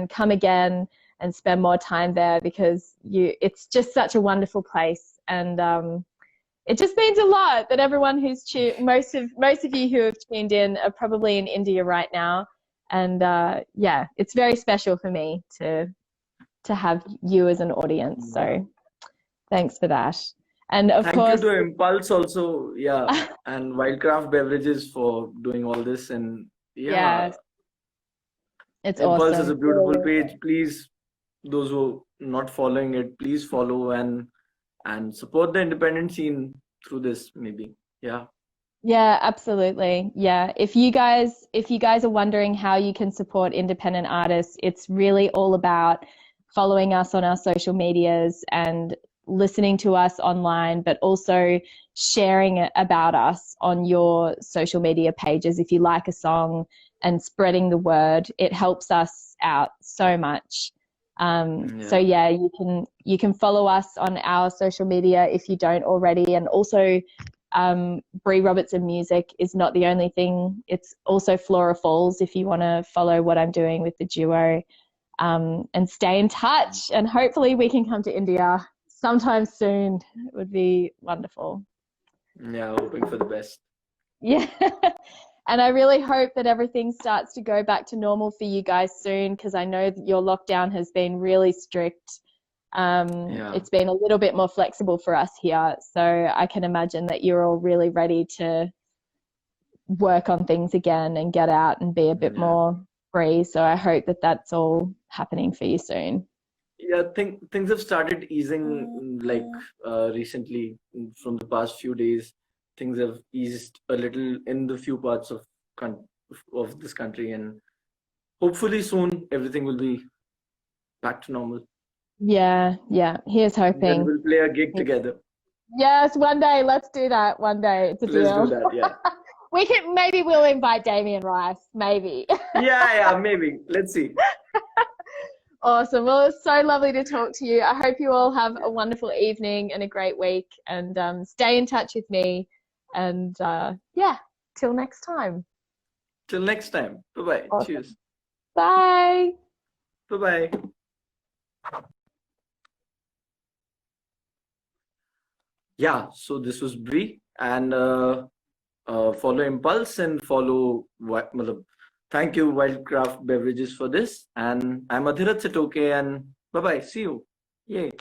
come again and spend more time there, because it's just such a wonderful place. And it just means a lot that everyone who's most of you who have tuned in are probably in India right now. And it's very special for me to have you as an audience. So thanks for that. And of course, thank you to Impulse also, and Wildcraft Beverages for doing all this. And yes, it's Impulse awesome. is a beautiful page. Please, those who are not following it, please follow and support the independent scene through this. Maybe, Yeah, absolutely. Yeah. If you guys are wondering how you can support independent artists, it's really all about following us on our social medias and listening to us online, but also sharing about us on your social media pages. If you like a song, and spreading the word, it helps us out so much. So you can follow us on our social media if you don't already. And also, Brea Robertson Music is not the only thing. It's also Flora Falls if you want to follow what I'm doing with the duo, and stay in touch. And hopefully we can come to India sometime soon. It would be wonderful. Yeah, hoping for the best. Yeah. And I really hope that everything starts to go back to normal for you guys soon, because I know that your lockdown has been really strict. It's been a little bit more flexible for us here. So I can imagine that you're all really ready to work on things again and get out and be a bit more free. So I hope that that's all happening for you soon. Yeah, things have started easing recently. From the past few days, things have eased a little in the few parts of this country, and hopefully soon everything will be back to normal. Yeah, here's hoping. Then we'll play a gig together. Yes, one day. Let's do that. One day. It's a deal. Let's do that, yeah. Maybe we'll invite Damien Rice, maybe. Yeah, maybe. Let's see. Awesome. Well, it's so lovely to talk to you. I hope you all have a wonderful evening and a great week, and stay in touch with me. And till next time. Till next time. Bye-bye. Awesome. Cheers. Bye. Bye-bye. Yeah, so this was Bree, and follow Impulse and follow thank you Wildcraft Beverages for this, and I'm Adhirath Sitoke, and bye-bye. See you. Yay.